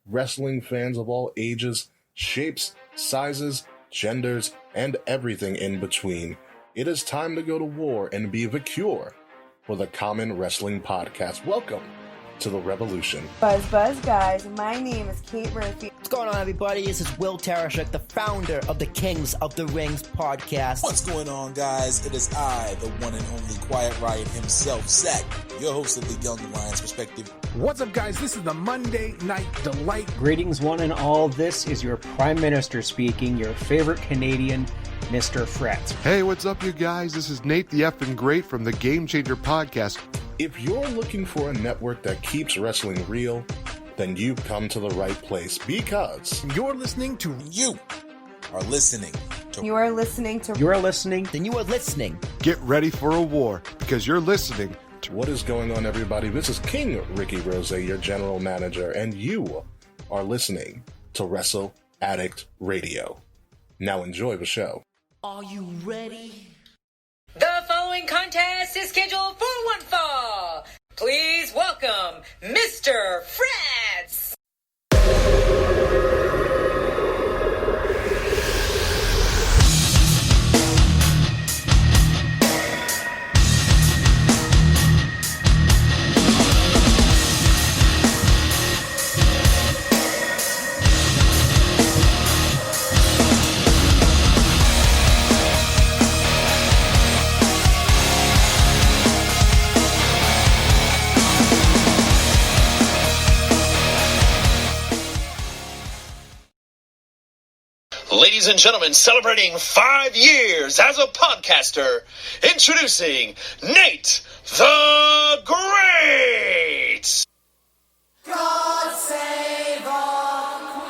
wrestling fans of all ages, shapes, sizes, genders, and everything in between. It is time to go to war and be VicTori for the Common Wrestling Podcast. Welcome to the revolution. Buzz, guys. My name is Kate Murphy. What's going on, everybody? This is Will Tarashuk, the founder of the Kings of the Rings podcast. What's going on, guys? It is I, the one and only Quiet Riot himself, Zach, your host of the Young Lions Perspective. What's up, guys? This is the Monday Night Delight. Greetings, one and all. This is your Prime Minister speaking, your favorite Canadian, Mr. Fretz. Hey, what's up, you guys? This is NateFNGreat from the Game Changer podcast. If you're looking for a network that keeps wrestling real, then you've come to the right place because you're listening to You are listening to You are listening to You are listening. Then you are listening. Get ready for a war because you're listening to What is going on, everybody? This is King Ricky Rose, your general manager, and you are listening to Wrestle Addict Radio. Now enjoy the show. Are you ready? The following contest is scheduled for one fall. Please welcome Mr. Fretz. Ladies and gentlemen, celebrating 5 years as a podcaster, introducing Nate the Great! God save our queen.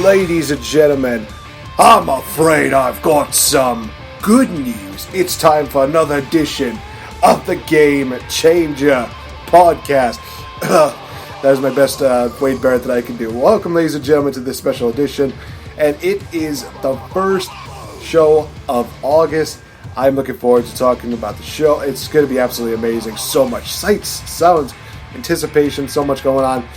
Ladies and gentlemen, I'm afraid I've got some good news. It's time for another edition of the Game Changer podcast. That is my best Wade Barrett that I can do. Welcome, ladies and gentlemen, to this special edition, and it is the first show of August. I'm looking forward to talking about the show. It's going to be absolutely amazing. So much sights, sounds, anticipation, so much going on.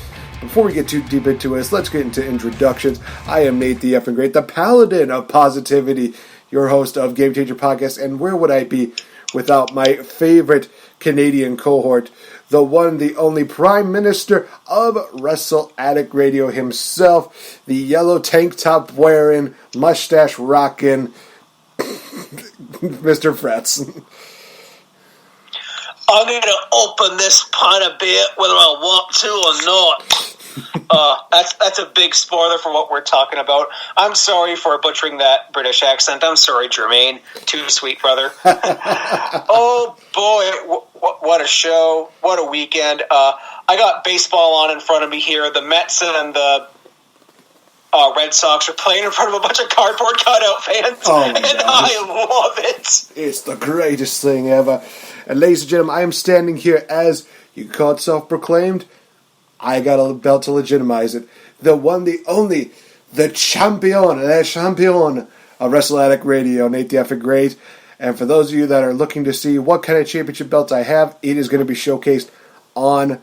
Before we get too deep into it, let's get into introductions. I am Nate the effing Great, the paladin of positivity, your host of Game Changer Podcast, and where would I be without my favorite Canadian cohort, the one, the only Prime Minister of Wrestle Addict Radio himself, the yellow tank top wearing, mustache rocking, Mr. Fretz. I'm going to open this pint of beer whether I want to or not. That's a big spoiler for what we're talking about. I'm sorry for butchering that British accent. I'm sorry, Jermaine. Too sweet, brother. Oh, boy. What a show. What a weekend. I got baseball on in front of me here. The Mets and the Red Sox are playing in front of a bunch of cardboard cutout fans. Oh, and I love it. It's the greatest thing ever. And ladies and gentlemen, I am standing here as, you call it self-proclaimed, I got a belt to legitimize it. The one, the only, the champion of Wrestle Addict Radio, Nate the effing Great. And for those of you that are looking to see what kind of championship belt I have, it is going to be showcased on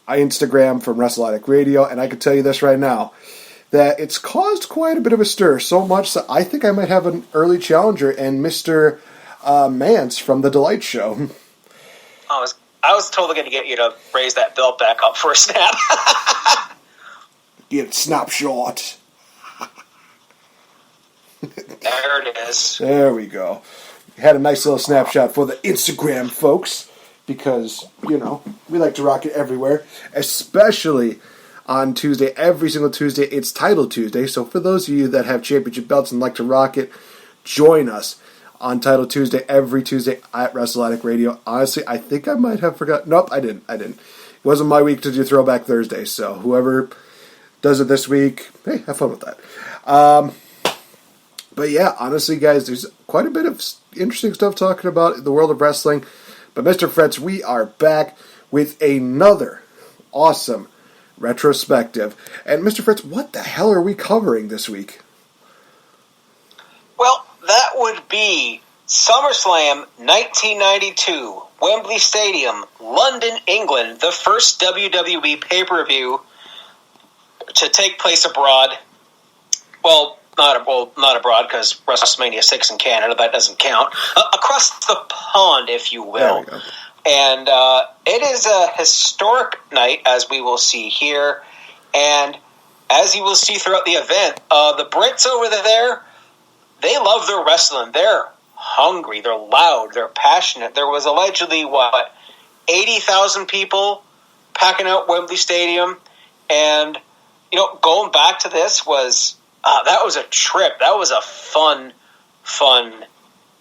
Instagram from Wrestle Addict Radio. And I can tell you this right now, that it's caused quite a bit of a stir, so much that I think I might have an early challenger in Mr. Mance from The Delight Show. I was totally going to get you to raise that belt back up for a snap. Get snapshot. There it is. There we go. Had a nice little snapshot for the Instagram folks, because, you know, we like to rock it everywhere, especially on Tuesday. Every single Tuesday, it's Title Tuesday, so for those of you that have championship belts and like to rock it, join us on Title Tuesday every Tuesday at Wrestle Addict Radio. Honestly, I think I might have forgotten. Nope, I didn't. It wasn't my week to do Throwback Thursday, so whoever does it this week. Hey, have fun with that. But yeah, honestly, guys, there's quite a bit of interesting stuff talking about in the world of wrestling. But Mr. Fretz, we are back with another awesome retrospective. And Mr. Fretz, what the hell are we covering this week? Well, that would be SummerSlam 1992, Wembley Stadium, London, England, the first WWE pay-per-view to take place abroad. Well, not abroad, because WrestleMania 6 in Canada, that doesn't count. Across the pond, if you will. There we go. And it is a historic night, as we will see here. And as you will see throughout the event, the Brits over there, they love their wrestling. They're hungry, they're loud, they're passionate. There was allegedly, 80,000 people packing out Wembley Stadium. And, going back to this was... that was a trip. That was a fun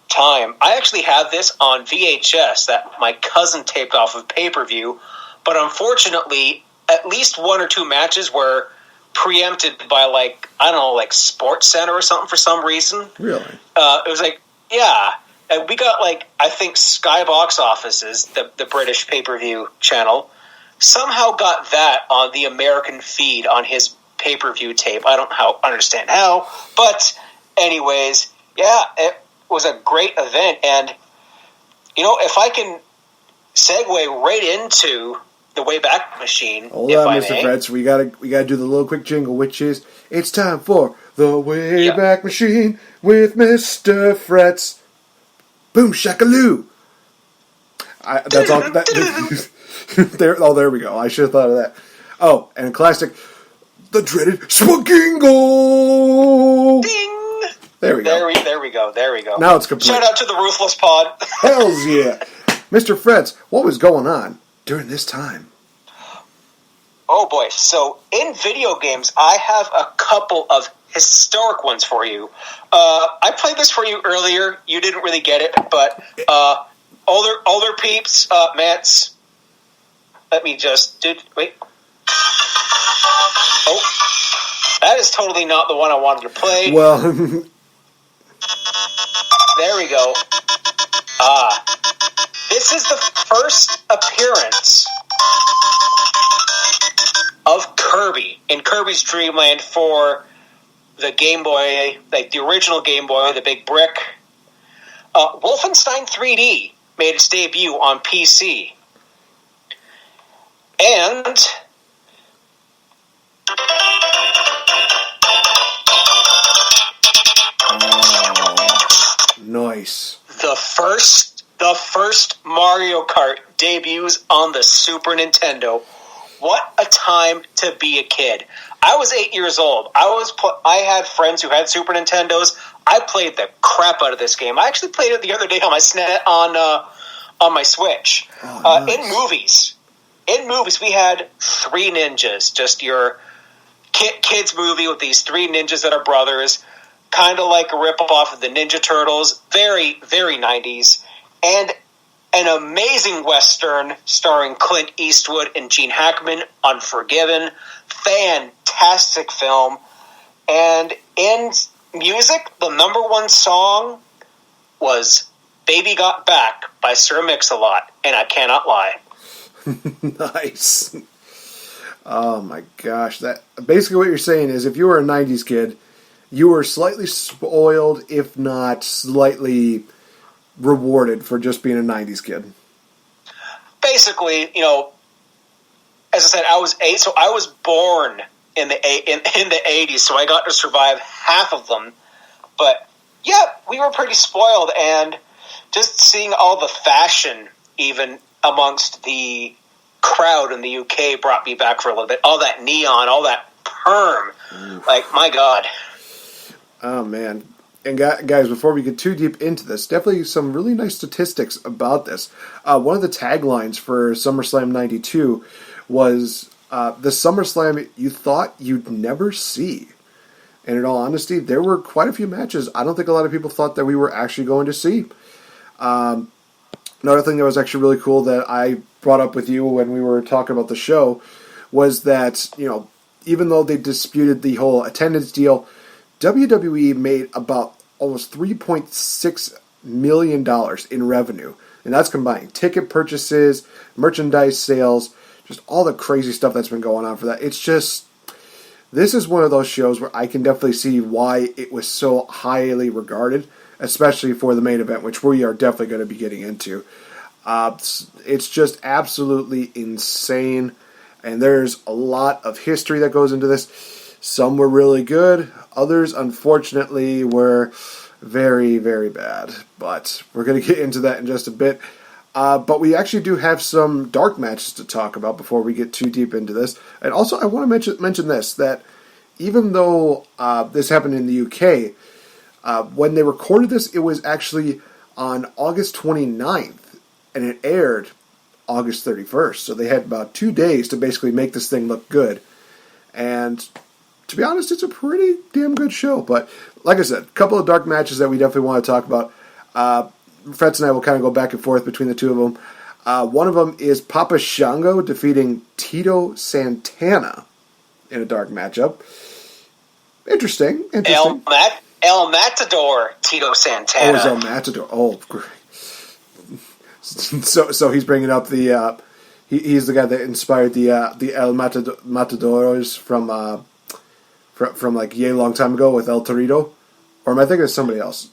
time. I actually have this on VHS that my cousin taped off of pay-per-view, but unfortunately, at least one or two matches were preempted by, Sports Center or something for some reason. Really? It was and we got, I think Sky Box Offices, the British pay-per-view channel, somehow got that on the American feed on his pay-per-view tape. I don't understand how, but anyways, yeah, it was a great event. And if I can segue right into the Wayback Machine, hold on, Mr. Fretz, we gotta do the little quick jingle, which is it's time for the Wayback Machine with Mr. Fretz. Boom shakaloo. That's all. There we go. I should have thought of that. Oh, and a classic. The dreaded Swaggingle! Ding! There we go. There we go. Now it's complete. Shout out to the Ruthless Pod. Hells yeah. Mr. Fretz, what was going on during this time? Oh boy. So, in video games, I have a couple of historic ones for you. I played this for you earlier. You didn't really get it, but older peeps, Mats, let me just... Wait. Oh, that is totally not the one I wanted to play. Well, there we go. This is the first appearance of Kirby in Kirby's Dream Land for the Game Boy, the original Game Boy, the big brick. Wolfenstein 3D made its debut on PC. And... nice. The first Mario Kart debuts on the Super Nintendo. What a time to be a kid. I was 8 years old. I had friends who had Super Nintendos. I played the crap out of this game. I actually played it the other day on my on my Switch. Oh, nice. In movies, we had Three Ninjas, just your kids movie with these three ninjas that are brothers, kind of like a rip-off of the Ninja Turtles, very, very 90s, and an amazing Western starring Clint Eastwood and Gene Hackman, Unforgiven, fantastic film, and in music, the number one song was Baby Got Back by Sir Mix-a-Lot, and I cannot lie. Nice. Oh my gosh. That basically what you're saying is if you were a 90s kid, you were slightly spoiled, if not slightly rewarded for just being a 90s kid. Basically, as I said, I was 8, so I was born in the 80s, so I got to survive half of them. But yeah, we were pretty spoiled, and just seeing all the fashion even amongst the crowd in the UK brought me back for a little bit. All that neon, all that perm. My God. Oh, man. And guys, before we get too deep into this, definitely some really nice statistics about this. One of the taglines for SummerSlam 92 was, the SummerSlam you thought you'd never see. And in all honesty, there were quite a few matches I don't think a lot of people thought that we were actually going to see. Another thing that was actually really cool that I brought up with you when we were talking about the show was that, even though they disputed the whole attendance deal, WWE made about almost $3.6 million in revenue. And that's combining ticket purchases, merchandise sales, just all the crazy stuff that's been going on for that. It's just, this is one of those shows where I can definitely see why it was so highly regarded, especially for the main event, which we are definitely going to be getting into. It's just absolutely insane, and there's a lot of history that goes into this. Some were really good, others, unfortunately, were very, very bad. But we're going to get into that in just a bit. But we actually do have some dark matches to talk about before we get too deep into this. And also, I want to mention this, that even though this happened in the UK, when they recorded this, it was actually on August 29th, and it aired August 31st. So they had about 2 days to basically make this thing look good. And to be honest, it's a pretty damn good show. But like I said, a couple of dark matches that we definitely want to talk about. Fretz and I will kind of go back and forth between the two of them. One of them is Papa Shango defeating Tito Santana in a dark matchup. Interesting. El Matador Tito Santana. Oh, it's El Matador. Oh, great. So he's bringing up the he's the guy that inspired the El Matadores from like a long time ago with El Torito, or am I thinking of somebody else?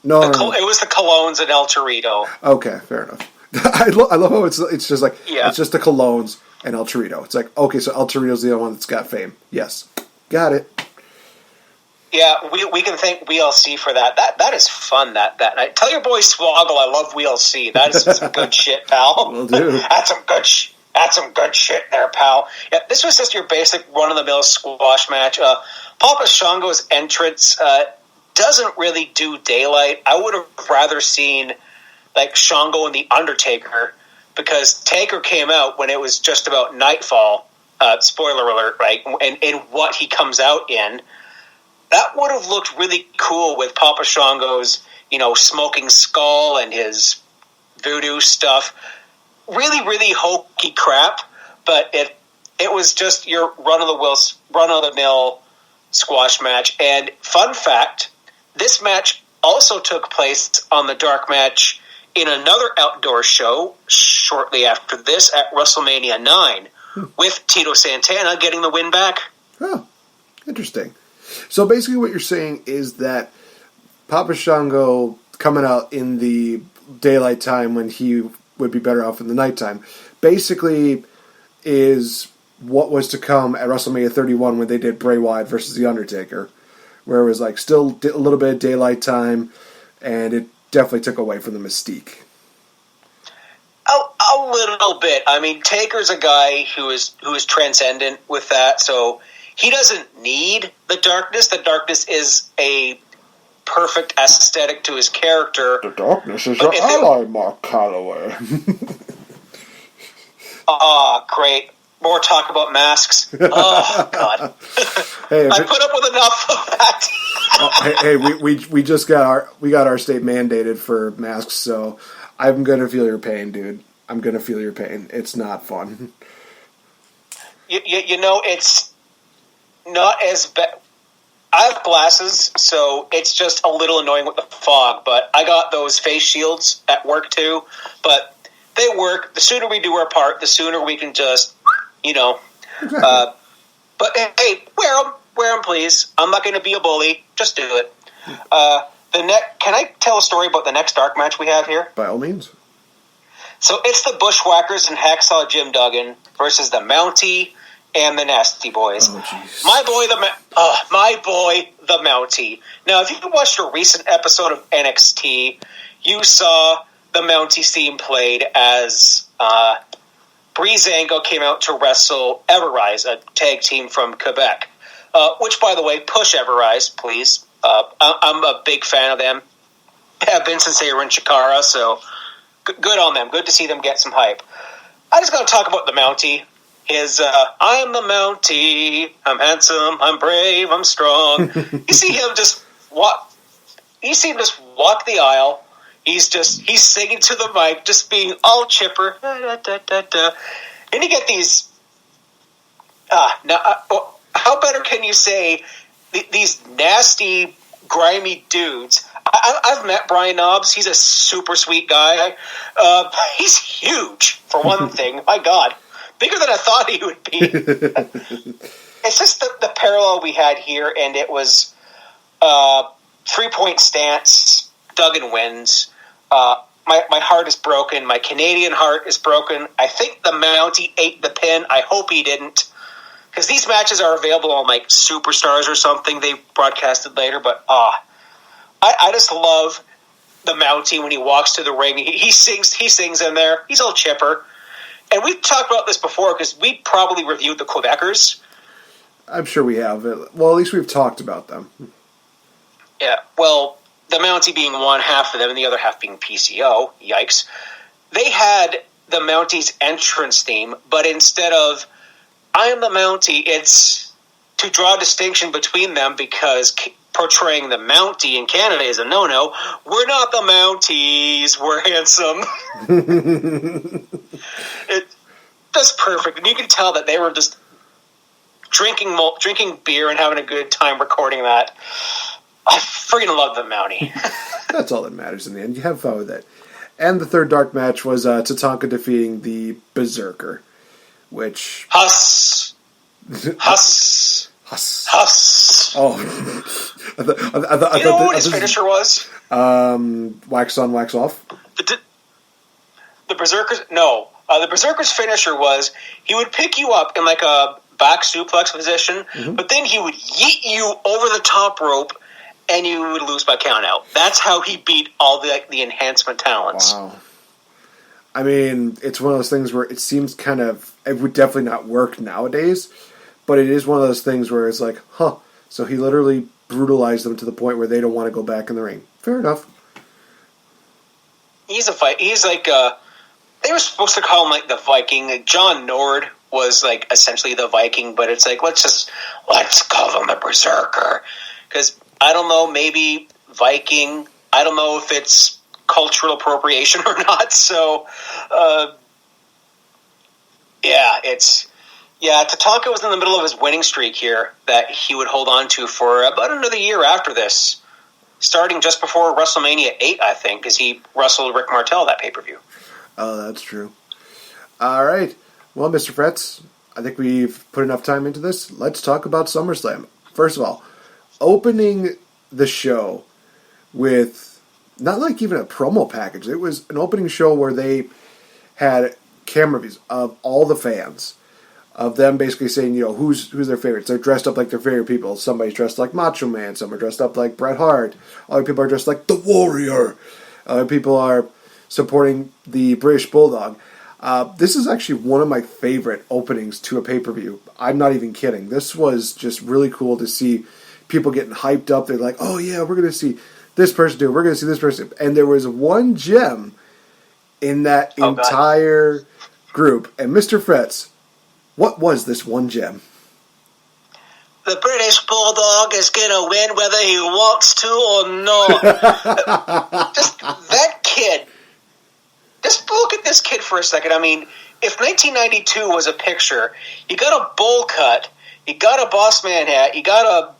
No. It was the Colognes and El Torito. Okay, fair enough. I love how it's just like it's just the Colognes and El Torito. It's like, okay, so El Torito's the other one that's got fame. Yes, got it. Yeah, we can thank WLC for that. That is fun. That night. Tell your boy Swoggle I love WLC. That is some good shit, pal. Will do. That's some good shit there, pal. Yeah, this was just your basic run-of-the-mill squash match. Papa Shango's entrance doesn't really do daylight. I would have rather seen like Shango and the Undertaker, because Taker came out when it was just about nightfall. Spoiler alert, right? And what he comes out in. That would have looked really cool with Papa Shango's, smoking skull and his voodoo stuff. Really, really hokey crap, but it was just your run-of-the-mill squash match. And fun fact, this match also took place on the dark match in another outdoor show shortly after this at WrestleMania 9, with Tito Santana getting the win back. Oh, interesting. So basically what you're saying is that Papa Shango coming out in the daylight time when he would be better off in the nighttime basically is what was to come at WrestleMania 31 when they did Bray Wyatt versus The Undertaker, where it was like still a little bit of daylight time, and it definitely took away from the mystique. A little bit. I mean, Taker's a guy who is transcendent with that, so he doesn't need the darkness. The darkness is a perfect aesthetic to his character. The darkness is your ally, Mark Calloway. Great. More talk about masks. Oh, God. Hey, I put up with enough of that. hey, we just got our state mandated for masks, so I'm going to feel your pain, dude. I'm going to feel your pain. It's not fun. It's not as bad. I have glasses, so it's just a little annoying with the fog, but I got those face shields at work too, but they work. The sooner we do our part, the sooner we can just, Exactly. But hey, wear them, please. I'm not going to be a bully. Just do it. Can I tell a story about the next dark match we have here? By all means. So it's the Bushwhackers and Hacksaw Jim Duggan versus the Mountie and the Nasty Boys. Oh, my boy, the Mountie. Now, if you watched a recent episode of NXT, you saw the Mountie theme played as Breezango came out to wrestle Everrise, a tag team from Quebec. Which, by the way, push Everrise, please. I'm a big fan of them. Have been since they were in Chikara, so good on them. Good to see them get some hype. I just got to talk about the Mountie. I am the Mountie. I'm handsome. I'm brave. I'm strong. You see him just walk. You see him just walk the aisle. He's singing to the mic, just being all chipper. And you get these. better can you say these nasty, grimy dudes? I've met Brian Knobbs. He's a super sweet guy. He's huge, for one thing. My God. Bigger than I thought he would be. It's just the parallel we had here, and it was 3-point stance. Duggan wins. My heart is broken. My Canadian heart is broken. I think the Mountie ate the pin. I hope he didn't. Because these matches are available on like Superstars or something. They broadcasted later, but I just love the Mountie when he walks to the ring. He sings in there. He's all chipper. And we've talked about this before because we probably reviewed the Quebecers. I'm sure we have. Well, at least we've talked about them. Yeah, well, the Mountie being one half of them and the other half being PCO. Yikes. They had the Mountie's entrance theme, but instead of I am the Mountie, it's to draw a distinction between them because portraying the Mountie in Canada is a no-no. We're not the Mounties. We're handsome. That's perfect. And you can tell that they were just drinking beer and having a good time recording that. I freaking love the Mountie. That's all that matters in the end. You have fun with it. And the third dark match was Tatanka defeating the Berserker, which... Huss. Oh. You know what his finisher was? Wax on, wax off? The Berserker's... No. The Berserker's finisher was he would pick you up in like a back suplex position, but then he would yeet you over the top rope and you would lose by count out. That's how he beat all the enhancement talents. Wow. I mean, it's one of those things where it seems kind of... It would definitely not work nowadays, but it is one of those things where it's like, so he literally brutalized them to the point where they don't want to go back in the ring. Fair enough. He's like, they were supposed to call him like the Viking. Like John Nord was like essentially the Viking, but it's like, let's call him the Berserker. Because, I don't know, maybe Viking, I don't know if it's cultural appropriation or not, so, Tatanka was in the middle of his winning streak here that he would hold on to for about another year after this, starting just before WrestleMania 8, I think, because he wrestled Rick Martel that pay-per-view. Oh, that's true. All right. Well, Mr. Fretz, I think we've put enough time into this. Let's talk about SummerSlam. First of all, opening the show with not like even a promo package. It was an opening show where they had camera views of all the fans, of them basically saying, who's their favorites. They're dressed up like their favorite people. Somebody's dressed like Macho Man. Some are dressed up like Bret Hart. Other people are dressed like the Warrior. Other people are supporting the British Bulldog. This is actually one of my favorite openings to a pay-per-view. I'm not even kidding. This was just really cool to see people getting hyped up. They're like, oh yeah, we're going to see this person do it. We're going to see this person. And there was one gem in that entire group. And Mr. Fretz, what was this one gem? The British Bulldog is going to win whether he wants to or not. Just that kid. Just look at this kid for a second. I mean, if 1992 was a picture, you got a bowl cut, you got a boss man hat, you got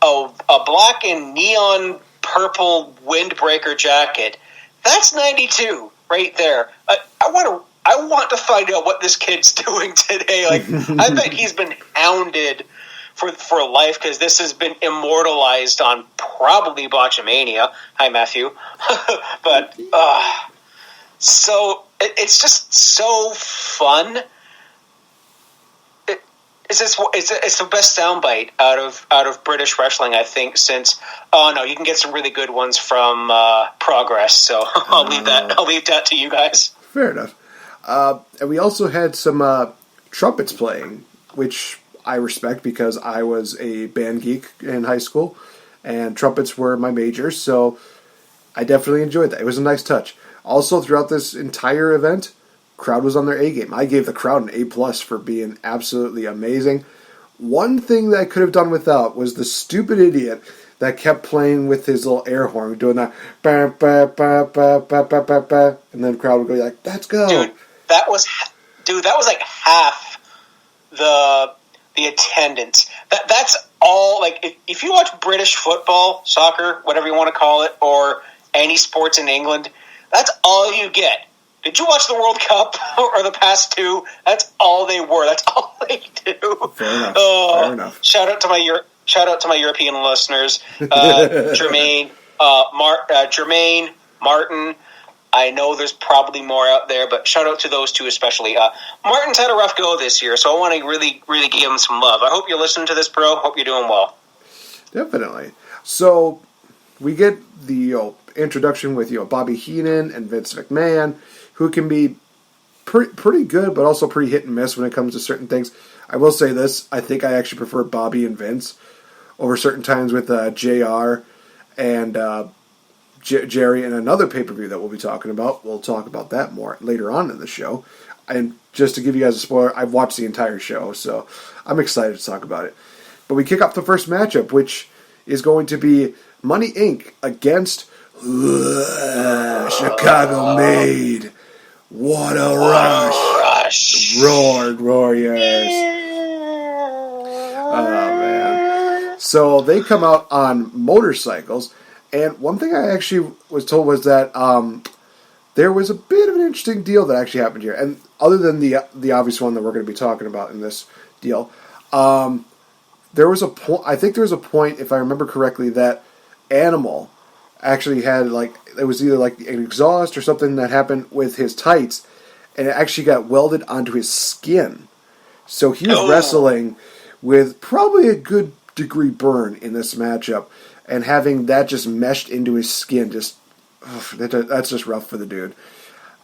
a black and neon purple windbreaker jacket. That's 92 right there. I want to find out what this kid's doing today. Like, I bet he's been hounded for life because this has been immortalized on probably Botchamania. Hi, Matthew. But so it's just so fun. It's the best soundbite out of British wrestling, I think. Since you can get some really good ones from Progress. So I'll leave that to you guys. Fair enough. And we also had some trumpets playing, which I respect because I was a band geek in high school, and trumpets were my major, so I definitely enjoyed that. It was a nice touch. Also, throughout this entire event, crowd was on their A game. I gave the crowd an A+ for being absolutely amazing. One thing that I could have done without was the stupid idiot that kept playing with his little air horn, doing that, bah, bah, bah, bah, bah, bah, bah, bah, and then the crowd would go like, "Let's go!" Dude, that was like half the the attendance. That's all. Like, if you watch British football, soccer, whatever you want to call it, or any sports in England, that's all you get. Did you watch the World Cup or the past two? That's all they were. That's all they do. Fair enough. Fair enough. Shout out to my European listeners, Jermaine, Jermaine, Martin. I know there's probably more out there, but shout out to those two especially. Martin's had a rough go this year, so I want to really, really give him some love. I hope you're listening to this, bro. Hope you're doing well. Definitely. So we get the introduction with Bobby Heenan and Vince McMahon, who can be pretty good, but also pretty hit and miss when it comes to certain things. I will say this: I think I actually prefer Bobby and Vince over certain times with JR and Jerry in another pay-per-view that we'll be talking about. We'll talk about that more later on in the show. And just to give you guys a spoiler, I've watched the entire show, so I'm excited to talk about it. But we kick off the first matchup, which is going to be Money Inc. against Chicago Made. What a rush. Roared Warriors. Oh, man. So they come out on motorcycles. And one thing I actually was told was that there was a bit of an interesting deal that actually happened here. And other than the obvious one that we're going to be talking about in this deal, there was a point. I think there was a point, if I remember correctly, that Animal actually had it was either an exhaust or something that happened with his tights, and it actually got welded onto his skin. So he was wrestling with probably a good degree burn in this matchup. And having that just meshed into his skin, that's just rough for the dude.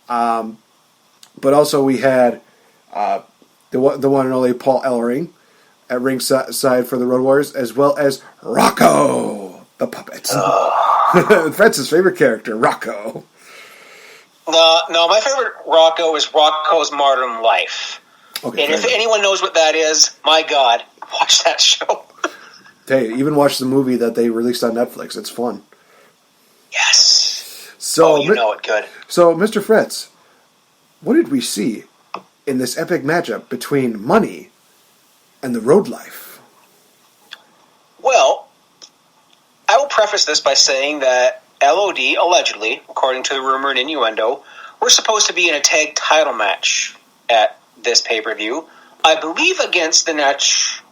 But also we had the one and only Paul Ellering at ringside for the Road Warriors, as well as Rocco, the puppet. Fretz's favorite character, Rocco. No, my favorite Rocco is Rocco's Modern Life. Okay, and if anyone knows what that is, my God, watch that show. Hey, even watch the movie that they released on Netflix. It's fun. Yes. So, you know it good. So, Mr. Fretz, what did we see in this epic matchup between Money and the Road Life? Well, I will preface this by saying that LOD, allegedly, according to the rumor and innuendo, were supposed to be in a tag title match at this pay-per-view. I believe against the Natch...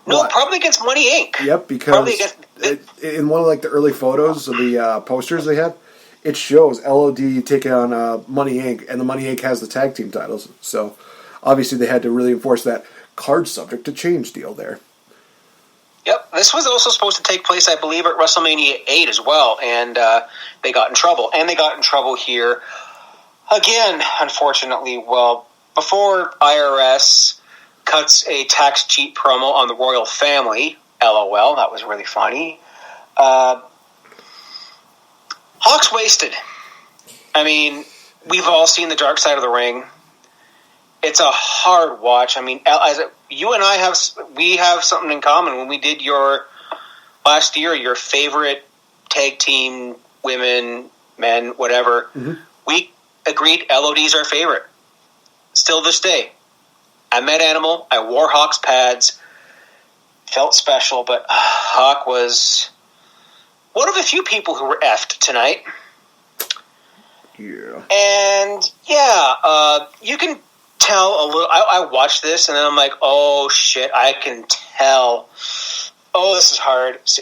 No, probably against Money Inc. Yep, because in one of the early photos of the posters they had, it shows LOD taking on Money Inc. and the Money Inc. has the tag team titles. So obviously they had to really enforce that card subject to change deal there. Yep, this was also supposed to take place, I believe, at WrestleMania 8 as well, and they got in trouble. And they got in trouble here again, unfortunately. Well, before IRS cuts a tax cheat promo on the royal family. LOL, that was really funny. Hawk's wasted. I mean, we've all seen the dark side of the ring. It's a hard watch. I mean, you and I have something in common. When we did your last year, your favorite tag team, women, men, whatever, we agreed LOD's our favorite. Still this day. I met Animal. I wore Hawk's pads. Felt special, but Hawk was one of a few people who were effed tonight. Yeah. And, you can tell a little... I watched this, and then I'm like, oh, shit, I can tell. Oh, this is hard. So,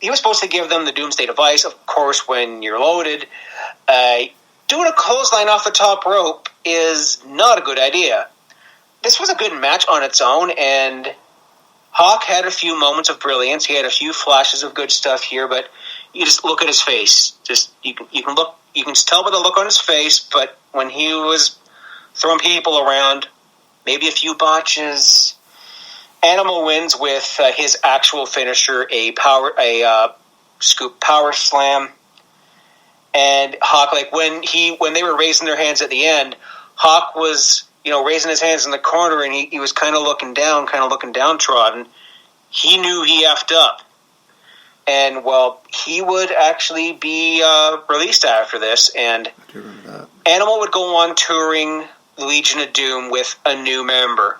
he was supposed to give them the Doomsday Device. Of course, when you're loaded, doing a clothesline off the top rope is not a good idea. This was a good match on its own, and Hawk had a few moments of brilliance. He had a few flashes of good stuff here, but you just look at his face. You can tell by the look on his face. But when he was throwing people around, maybe a few botches. Animal wins with his actual finisher, a scoop power slam, and Hawk, when they were raising their hands at the end, Hawk was raising his hands in the corner, and he was kind of looking downtrodden. He knew he effed up. And, he would actually be released after this, and Animal would go on touring Legion of Doom with a new member.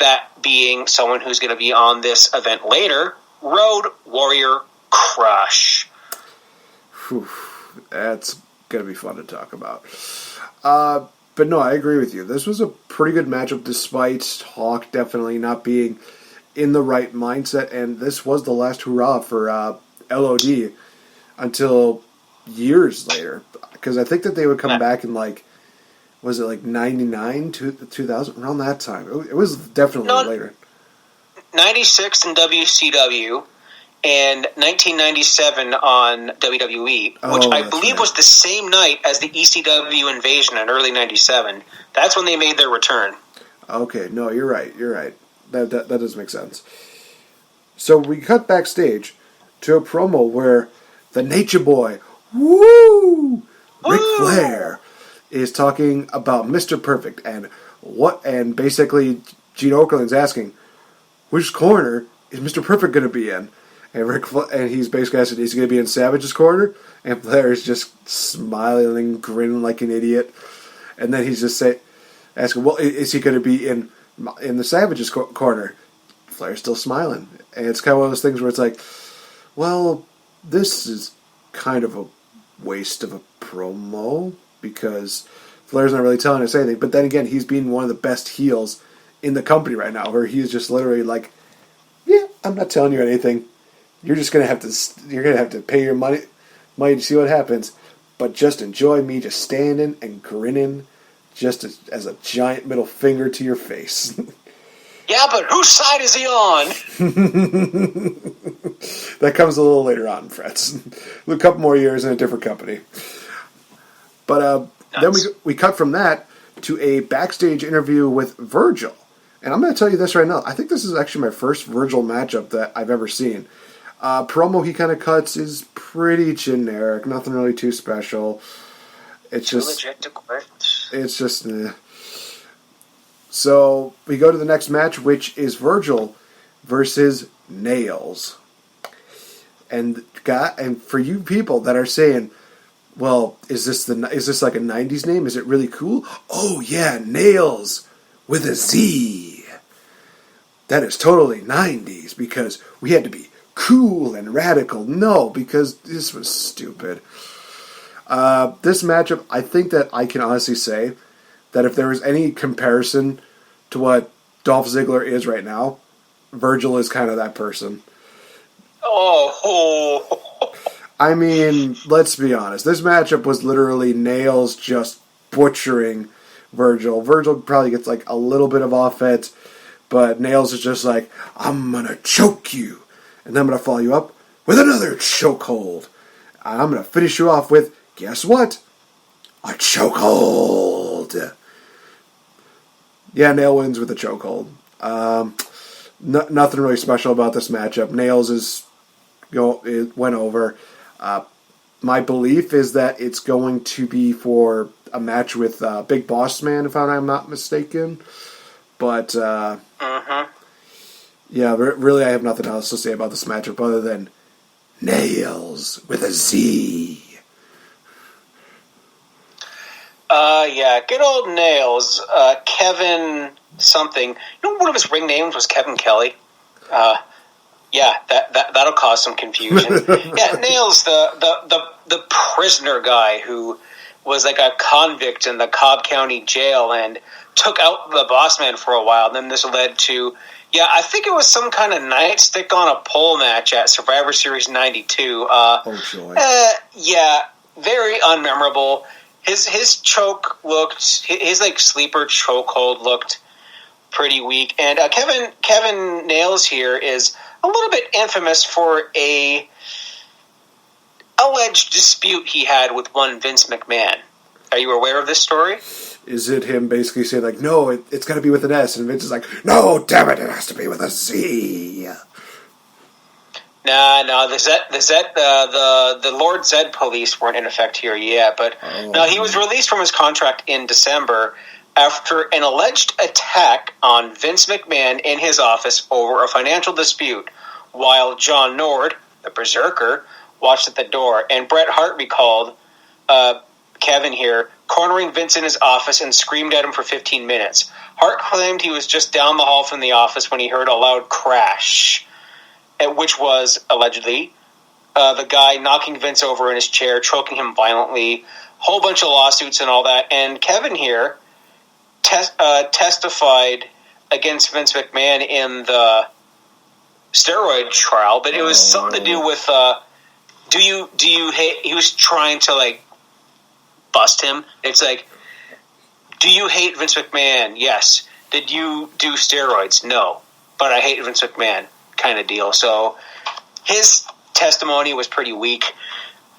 that being someone who's going to be on this event later, Road Warrior Crush. Whew, that's going to be fun to talk about. But no, I agree with you. This was a pretty good matchup despite Hawk definitely not being in the right mindset, and this was the last hurrah for LOD until years later. Because I think that they would come back in was it 99, 2000, around that time? It was definitely later. 96 in WCW and 1997 on WWE, which I believe was the same night as the ECW invasion in early 97. That's when they made their return. Okay, no, you're right. That does make sense. So we cut backstage to a promo where the Nature Boy, Ric Flair, is talking about Mr. Perfect and basically Gene Okerlund's asking, which corner is Mr. Perfect going to be in? And he's basically asking, is he going to be in Savage's corner? And Flair is just smiling and grinning like an idiot. And then he's just asking, well, is he going to be in the Savage's corner? Flair's still smiling. And it's kind of one of those things where it's like, well, this is kind of a waste of a promo because Flair's not really telling us anything. But then again, he's being one of the best heels in the company right now, where he's just literally like, yeah, I'm not telling you anything. You're just gonna have to pay your money to see what happens. But just enjoy me just standing and grinning, just as a giant middle finger to your face. Yeah, but whose side is he on? That comes a little later on, Fretz. A couple more years in a different company. But then we cut from that to a backstage interview with Virgil. And I'm going to tell you this right now. I think this is actually my first Virgil matchup that I've ever seen. Promo he kind of cuts is pretty generic. Nothing really too special. It's just legit to quit. It's just... So we go to the next match, which is Virgil versus Nails. And for you people that are saying, well, is this like a 90s name? Is it really cool? Oh yeah, Nails with a Z. That is totally 90s because we had to be cool and radical. No, because this was stupid. This matchup, I think that I can honestly say that if there was any comparison to what Dolph Ziggler is right now, Virgil is kind of that person. Oh. I mean, let's be honest. This matchup was literally Nails just butchering Virgil. Virgil probably gets like a little bit of offense, but Nails is just like, I'm going to choke you, and then I'm going to follow you up with another chokehold. I'm going to finish you off with, guess what? A chokehold. Yeah, Nail wins with a chokehold. Nothing really special about this matchup. Nails it went over. My belief is that it's going to be for a match with Big Boss Man, if I'm not mistaken. But, yeah, really I have nothing else to say about this matchup other than Nails with a Z. Yeah, good old Nails. Kevin something. You know, one of his ring names was Kevin Kelly. Yeah, that'll cause some confusion. Yeah, Nails, the prisoner guy who was like a convict in the Cobb County Jail and took out the Boss Man for a while. And then this led to, I think it was some kind of nightstick on a pole match at Survivor Series 92. Oh, joy. Yeah, very unmemorable. His choke looked, his like sleeper chokehold looked pretty weak. And Kevin Nails here is a little bit infamous for a alleged dispute he had with one Vince McMahon. Are you aware of this story? Is it him basically saying like, no, it's got to be with an S, and Vince is like, no, damn it has to be with a Z. No, the Lord Zed police weren't in effect here yet, but no, he was released from his contract in December after an alleged attack on Vince McMahon in his office over a financial dispute, while John Nord, the Berserker, watched at the door, and Bret Hart recalled Kevin here, cornering Vince in his office and screamed at him for 15 minutes. Hart claimed he was just down the hall from the office when he heard a loud crash, which was, allegedly, the guy knocking Vince over in his chair, choking him violently, whole bunch of lawsuits and all that. And Kevin here testified against Vince McMahon in the steroid trial, but it was something to do with do you hate? He was trying to like bust him. It's like, do you hate Vince McMahon? Yes. Did you do steroids? No, but I hate Vince McMahon, kind of deal. So his testimony was pretty weak,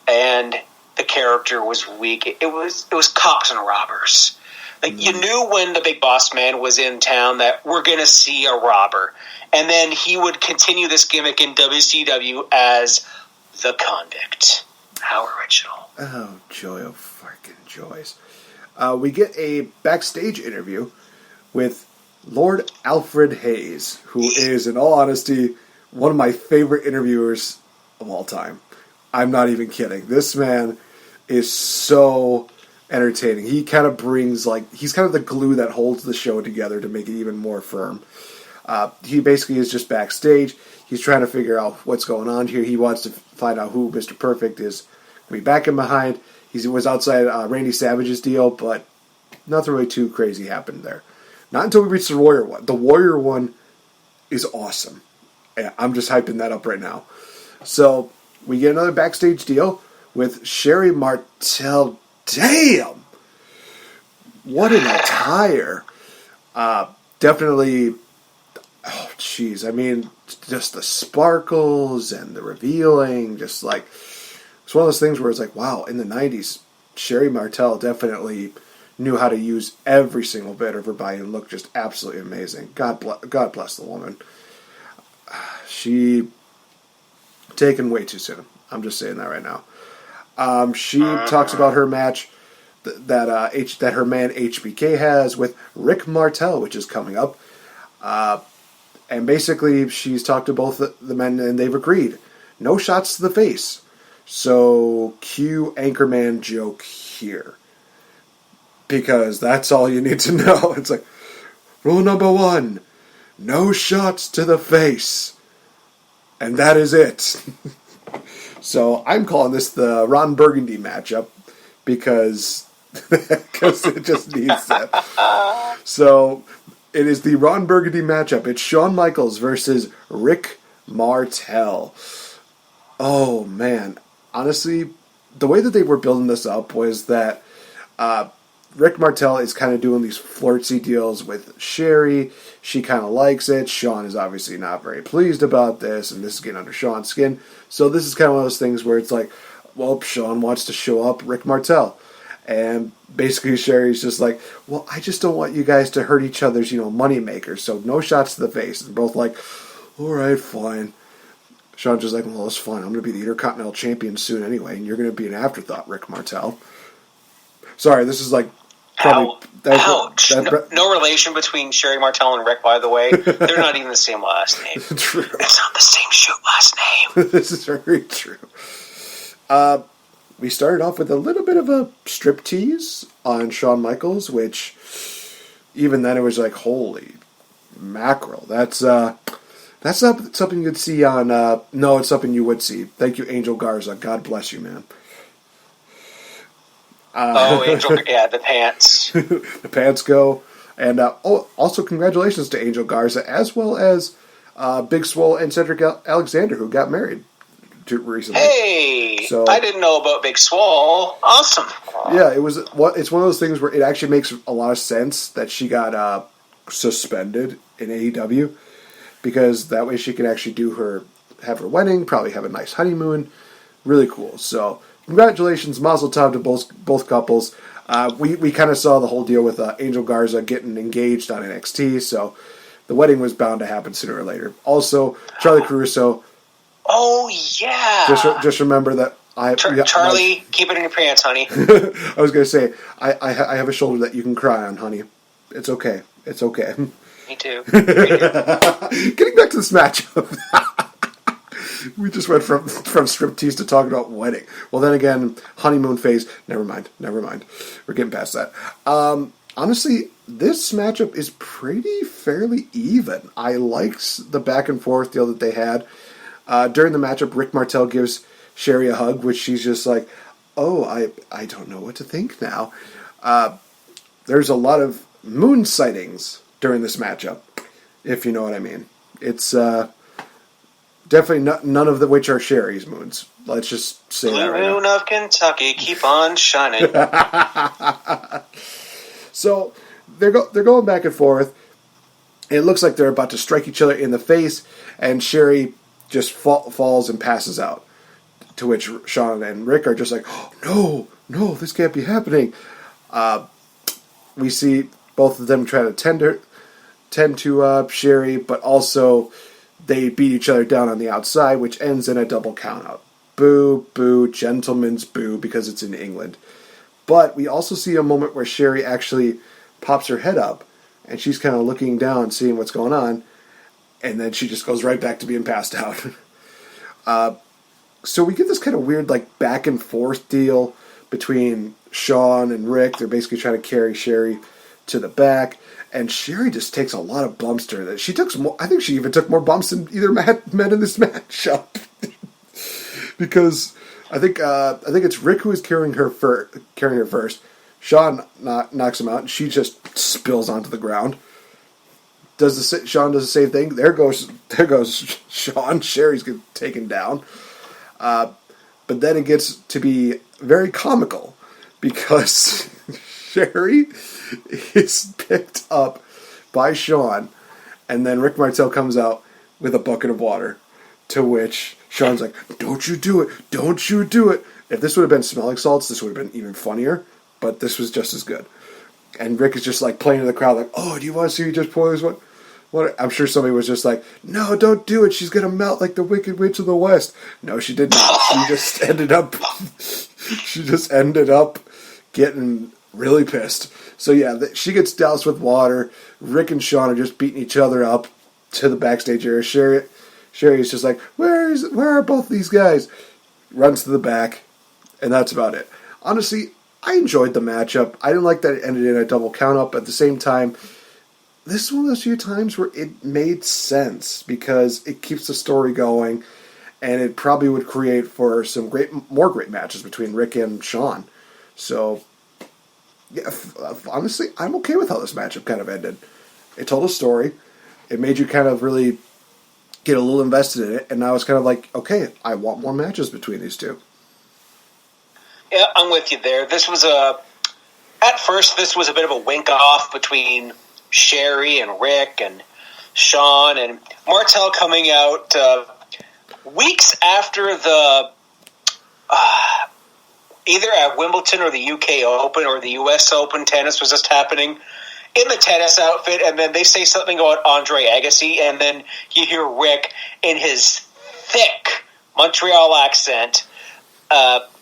and the character was weak. It was cops and robbers. Like, you knew when the Big Boss Man was in town that we're going to see a robber. And then he would continue this gimmick in WCW as the Convict. How original. Oh, joy of fucking joys. We get a backstage interview with Lord Alfred Hayes, who is, in all honesty, one of my favorite interviewers of all time. I'm not even kidding. This man is so entertaining. He kind of brings, he's kind of the glue that holds the show together to make it even more firm. He basically is just backstage. He's trying to figure out what's going on here. He wants to find out who Mr. Perfect is going to be backing behind. He was outside Randy Savage's deal, but nothing really too crazy happened there. Not until we reach the Warrior one. The Warrior one is awesome. I'm just hyping that up right now. So we get another backstage deal with Sherry Martel. Damn! What an attire. Definitely, oh jeez, I mean, just the sparkles and the revealing, just like, it's one of those things where it's like, wow, in the 90s, Sherry Martel definitely knew how to use every single bit of her body and looked just absolutely amazing. God bless the woman. She taken way too soon. I'm just saying that right now. She talks about her match that her man HBK has with Rick Martel, which is coming up. And basically, she's talked to both the men, and they've agreed. No shots to the face. So, cue Anchorman joke here. Because that's all you need to know. It's like, rule number 1, no shots to the face. And that is it. So I'm calling this the Ron Burgundy matchup because it just needs that. So it is the Ron Burgundy matchup. It's Shawn Michaels versus Rick Martel. Oh, man. Honestly, the way that they were building this up was that Rick Martel is kind of doing these flirty deals with Sherry. She kind of likes it. Shawn is obviously not very pleased about this, and this is getting under Shawn's skin. So this is kind of one of those things where it's like, well, Shawn wants to show up Rick Martel. And basically Sherry's just like, well, I just don't want you guys to hurt each other's, money makers. So no shots to the face. And both like, all right, fine. Shawn's just like, well, that's fine. I'm going to be the Intercontinental Champion soon anyway, and you're going to be an afterthought, Rick Martel. Sorry, this is like... Ouch. No relation between Sherry Martel and Rick, by the way. They're not even the same last name. True. It's not the same shoot last name. This is very true. We started off with a little bit of a striptease on Shawn Michaels, which even then it was like, holy mackerel. That's not something you'd see on... no, it's something you would see. Thank you, Angel Garza. God bless you, man. Angel, yeah, the pants. The pants go. And also congratulations to Angel Garza, as well as Big Swole and Cedric Alexander, who got married recently. Hey! So, I didn't know about Big Swole. Awesome. Yeah, it's one of those things where it actually makes a lot of sense that she got suspended in AEW, because that way she can actually have her wedding, probably have a nice honeymoon. Really cool. So... congratulations, mazel tov to both couples. We kind of saw the whole deal with Angel Garza getting engaged on NXT, so the wedding was bound to happen sooner or later. Also, Charlie Caruso. Oh, yeah. Just remember that Charlie, keep it in your pants, honey. I was going to say, I have a shoulder that you can cry on, honey. It's okay. It's okay. Me too. Getting back to this matchup. We just went from striptease to talking about wedding. Well, then again, honeymoon phase. Never mind. We're getting past that. Honestly, this matchup is fairly even. I liked the back and forth deal that they had. During the matchup, Rick Martel gives Sherry a hug, which she's just like, oh, I don't know what to think now. There's a lot of moon sightings during this matchup, if you know what I mean. It's definitely none of which are Sherry's moons. Let's just say Blue that right moon now. of Kentucky, keep on shining. So they're going back and forth. It looks like they're about to strike each other in the face, and Sherry just falls and passes out. To which Sean and Rick are just like, oh, no, this can't be happening. We see both of them try to tend to Sherry, but also they beat each other down on the outside, which ends in a double countout. Boo, boo, gentlemen's boo, because it's in England. But we also see a moment where Sherry actually pops her head up, and she's kind of looking down, seeing what's going on, and then she just goes right back to being passed out. So we get this kind of weird, like, back and forth deal between Sean and Rick. They're basically trying to carry Sherry to the back, and Sherry just takes a lot of bumps during that. She took more. I think she even took more bumps than either men in this matchup, because I think it's Rick who is carrying her first. Sean knocks him out, and she just spills onto the ground. Sean does the same thing. There goes Sean. Sherry's taken down. But then it gets to be very comical because Sherry is picked up by Sean, and then Rick Martel comes out with a bucket of water, to which Sean's like, don't you do it, don't you do it. If this would have been smelling salts, this would have been even funnier, but this was just as good. And Rick is just like playing to the crowd like, oh, do you want to see me just pour this one? What? I'm sure somebody was just like, no, don't do it. She's going to melt like the Wicked Witch of the West. No, she did not. She just ended up getting really pissed. So yeah, she gets doused with water. Rick and Sean are just beating each other up to the backstage area. Sherry is just like, where are both these guys? Runs to the back, and that's about it. Honestly, I enjoyed the matchup. I didn't like that it ended in a double count-up. At the same time, this is one of those few times where it made sense because it keeps the story going, and it probably would create for some more great matches between Rick and Sean. So, yeah, honestly, I'm okay with how this matchup kind of ended. It told a story. It made you kind of really get a little invested in it, and now it's kind of like, okay, I want more matches between these two. Yeah, I'm with you there. At first, this was a bit of a wink off between Sherry and Rick and Sean and Martel coming out weeks after the either at Wimbledon or the UK Open or the US Open. Tennis was just happening in the tennis outfit, and then they say something about Andre Agassi, and then you hear Rick in his thick Montreal accent.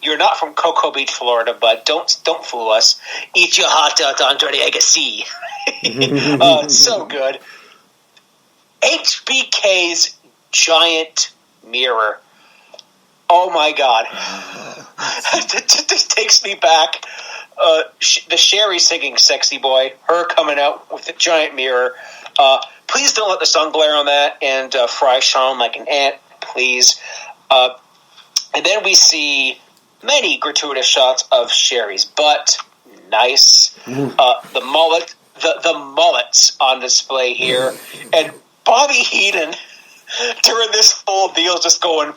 You're not from Cocoa Beach, Florida, but don't fool us. Eat your hot dog, Andre Agassi. So good. HBK's giant mirror. Oh my God. It just takes me back. The Sherry singing Sexy Boy, her coming out with the giant mirror. Please don't let the sun glare on that and fry Sean like an ant, please. And then we see many gratuitous shots of Sherry's butt. Nice. The mullets on display here. And Bobby Heenan, during this whole deal, is just going...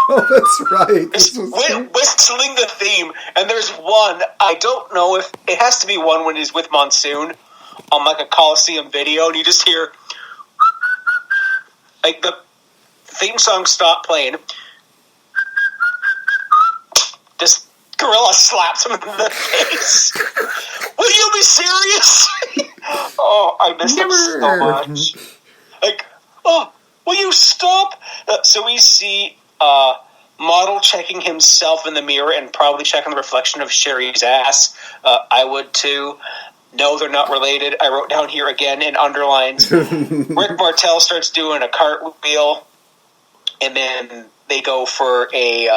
Oh, that's right. Whistling the theme. And there's one, I don't know if... It has to be one when he's with Monsoon on like a Coliseum video, and you just hear... Like the theme song stopped playing. This gorilla slaps him in the face. Will you be serious? Oh, I missed him so much. Like, oh, will you stop? So we see model checking himself in the mirror and probably checking the reflection of Sherry's ass. I would too. No, they're not related. I wrote down here again in underlines. Rick Martel starts doing a cartwheel, and then they go for a.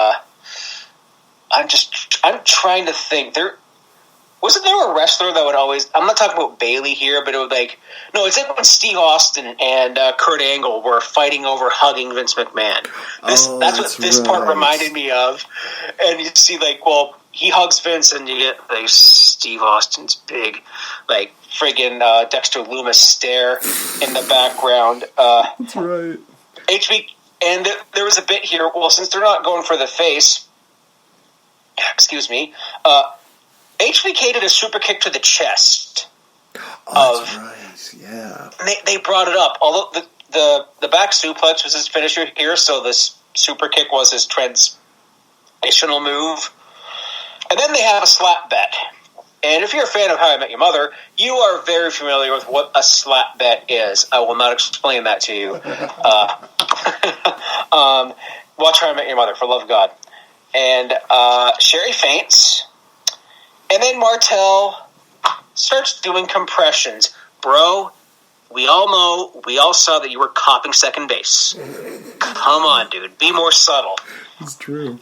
I'm trying to think. Wasn't there a wrestler that would always? I'm not talking about Bailey here, but it would it's like when Steve Austin and Kurt Angle were fighting over hugging Vince McMahon. That's what this part reminded me of. And you see, he hugs Vince, and you get Steve Austin's big, friggin' Dexter Lumis stare in the background. That's right. And there was a bit here. Well, since they're not going for the face, excuse me. HBK did a super kick to the chest. That's right. Yeah. They brought it up. Although the back suplex was his finisher here, so this super kick was his transitional move. And then they have a slap bet. And if you're a fan of How I Met Your Mother, you are very familiar with what a slap bet is. I will not explain that to you. Watch How I Met Your Mother, for love of God. And Sherry faints. And then Martel starts doing compressions. Bro, we all saw that you were copping second base. Come on, dude. Be more subtle. It's true.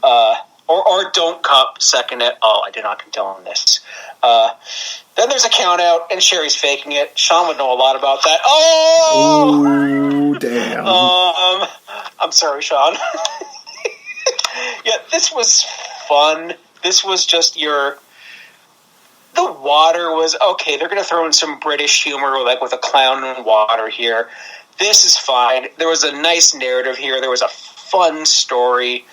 Or don't cop second at all. I did not condone this. Then there's a count out, and Sherry's faking it. Sean would know a lot about that. Oh! Ooh, damn. I'm sorry, Sean. Yeah, this was fun. This was just the water was, okay, they're going to throw in some British humor, with a clown in water here. This is fine. There was a nice narrative here. There was a fun story.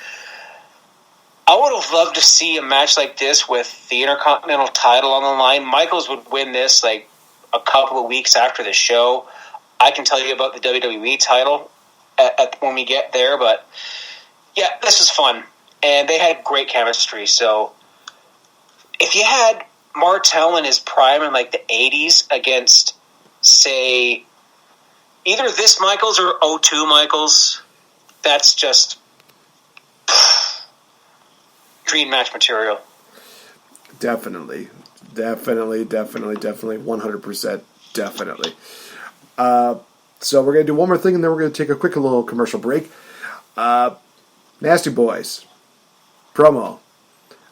I would have loved to see a match like this with the Intercontinental title on the line. Michaels would win this, a couple of weeks after the show. I can tell you about the WWE title when we get there, but yeah, this was fun. And they had great chemistry, so if you had Martel in his prime in the 80s against, say, either this Michaels or 02 Michaels, that's just dream match material. Definitely, 100% definitely. So we're going to do one more thing, and then we're going to take a quick little commercial break. Nasty Boys promo.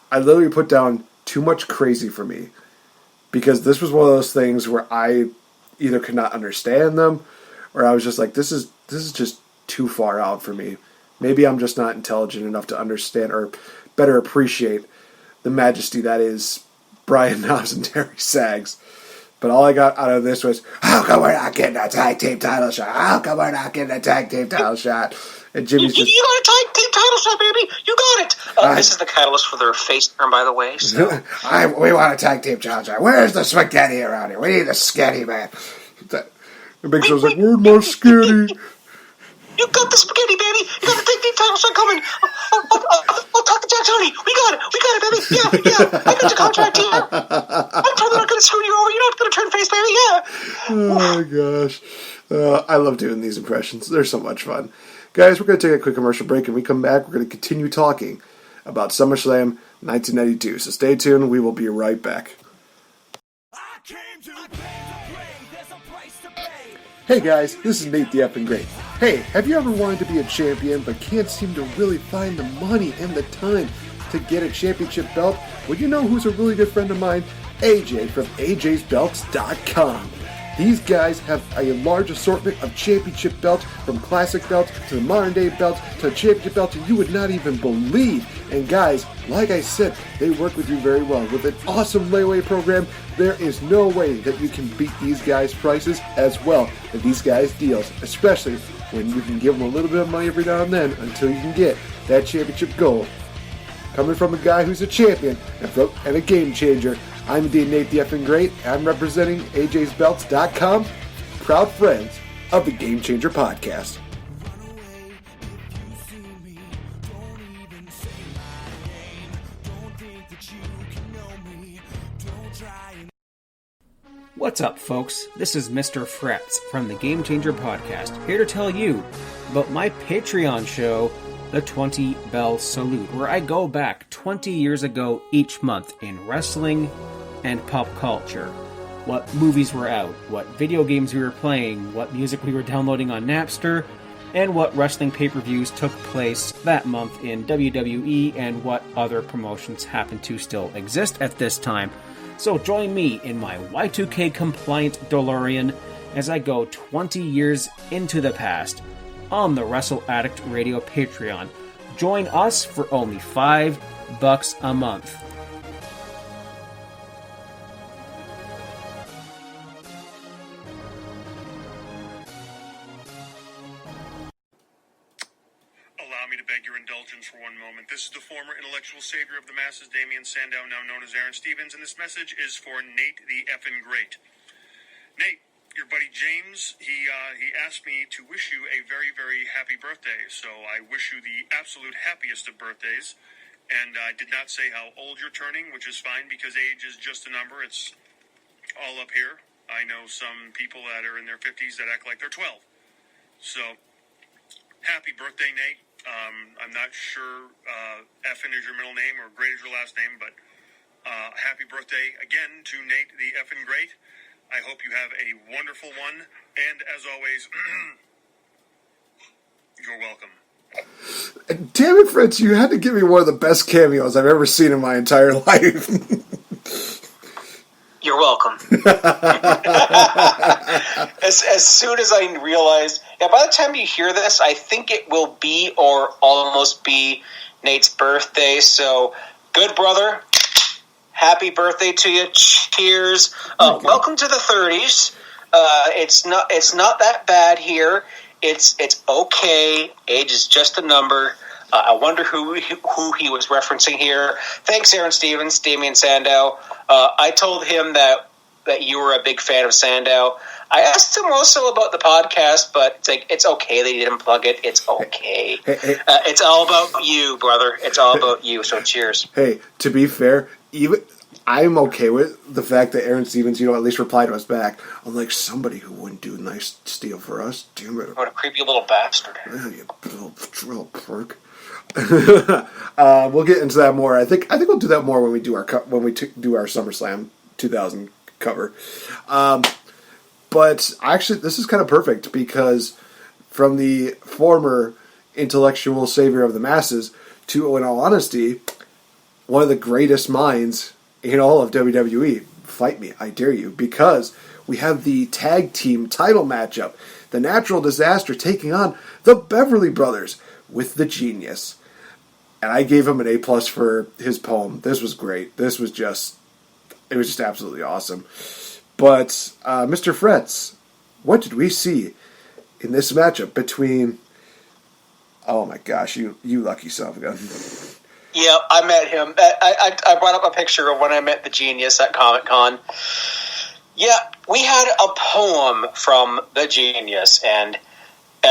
I literally put down too much crazy for me, because this was one of those things where I either could not understand them, or I was just like, this is just too far out for me. Maybe I'm just not intelligent enough to understand or better appreciate the majesty that is Brian Knobbs and Terry Sags. But all I got out of this was, how come we're not getting a tag team title shot? How come we're not getting a tag team title shot? And Jimmy's just... You got a tag team title shot, baby! You got it! This is the catalyst for their face turn, by the way. So. We want a tag team title shot. Where's the spaghetti around here? We need the sketty, man. And Big Show's like, where's my sketty? You got the spaghetti, baby! You got the tag team title shot coming! I'll talk to Jack Tony! We got it, baby! Yeah! I got your contract here! I'm totally not going to screw you over! You're not going to turn face, baby! Yeah! Oh my gosh. I love doing these impressions. They're so much fun. Guys, we're going to take a quick commercial break, and when we come back, we're going to continue talking about SummerSlam 1992. So stay tuned. We will be right back. Hey guys, this is NateFNGreat. Hey, have you ever wanted to be a champion but can't seem to really find the money and the time to get a championship belt? Well, you know who's a really good friend of mine? AJ from AJsBelts.com. These guys have a large assortment of championship belts, from classic belts to the modern day belts to championship belts you would not even believe. And guys, like I said, they work with you very well. With an awesome layaway program, there is no way that you can beat these guys' prices as well as these guys' deals, especially when you can give them a little bit of money every now and then until you can get that championship gold. Coming from a guy who's a champion and a game changer, I'm indeed NateFNGreat. I'm representing AJsBelts.com, proud friends of the Game Changer Podcast. What's up, folks? This is Mr. Fretz from the Game Changer Podcast, here to tell you about my Patreon show, the 20 Bell Salute, where I go back 20 years ago each month in wrestling and pop culture. what movies were out, what video games we were playing, what music we were downloading on Napster, and what wrestling pay-per-views took place that month in WWE and what other promotions happen to still exist at this time. So join me in my Y2K compliant DeLorean as I go 20 years into the past on the Wrestle Addict Radio Patreon. Join us for only $5 a month. For one moment. This is the former intellectual savior of the masses, Damian Sandow, now known as Aaron Stevens, and this message is for Nate the effing great. Nate, your buddy James, he asked me to wish you a very, very happy birthday, so I wish you the absolute happiest of birthdays, and I did not say how old you're turning, which is fine, because age is just a number. It's all up here. I know some people that are in their 50s that act like they're 12. So, happy birthday, Nate. I'm not sure Effin is your middle name or Great is your last name, but happy birthday again to Nate the Effin Great. I hope you have a wonderful one, and as always, you're welcome. Damn it, Fretz, you had to give me one of the best cameos I've ever seen in my entire life. You're welcome. as soon as I realized, by the time you hear this, I think it will be or almost be Nate's birthday. So, good brother, happy birthday to you. Cheers. Welcome to the 30s. It's not that bad here. It's okay. Age is just a number. I wonder who he was referencing here. Thanks, Aaron Stevens, Damian Sandow. I told him that you were a big fan of Sandow. I asked him also about the podcast, but it's okay that he didn't plug it. It's okay. Hey. It's all about you, brother. It's all about you, so cheers. Hey, to be fair, even I'm okay with the fact that Aaron Stevens, at least replied to us back. I'm like, somebody who wouldn't do a nice steal for us. Damn it. What a creepy little bastard. You little perk. We'll get into that more. I think we'll do that more when we do our do our SummerSlam 2000 cover. But actually, this is kind of perfect because from the former intellectual savior of the masses to, in all honesty, one of the greatest minds in all of WWE. Fight me, I dare you, because we have the tag team title matchup. The Natural Disaster taking on the Beverly Brothers with the Genius. And I gave him an A+ for his poem. This was great. It was just absolutely awesome. But, Mr. Fretz, what did we see in this matchup between... Oh my gosh, you lucky son of a gun. Yeah, I met him. I brought up a picture of when I met the Genius at Comic-Con. Yeah, we had a poem from the Genius, and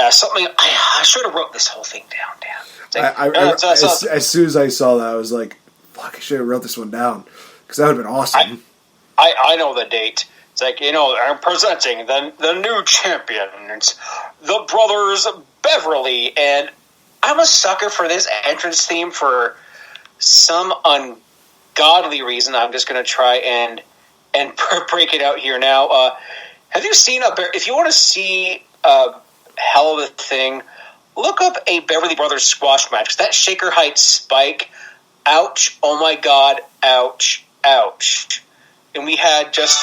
something... I should have wrote this whole thing down. As soon as I saw that, I was like, fuck, I should have wrote this one down. Because that would have been awesome. I know the date. It's like, I'm presenting the new champions, the Brothers Beverly, and I'm a sucker for this entrance theme for some ungodly reason. I'm just going to try and break it out here now. Have you seen if you want to see a hell of a thing, look up a Beverly Brothers squash match. That Shaker Heights spike, ouch, oh my god, ouch, ouch. And we had just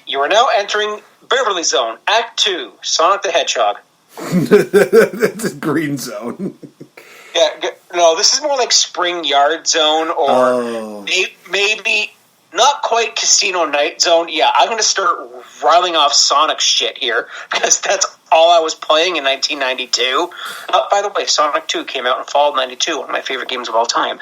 you are now entering Beverly Zone, Act 2, Sonic the Hedgehog. The green zone. Yeah, no, this is more like Spring Yard Zone, or maybe not quite Casino Night Zone. Yeah, I'm going to start riling off Sonic shit here, because that's all I was playing in 1992. By the way, Sonic 2 came out in fall of 92, one of my favorite games of all time.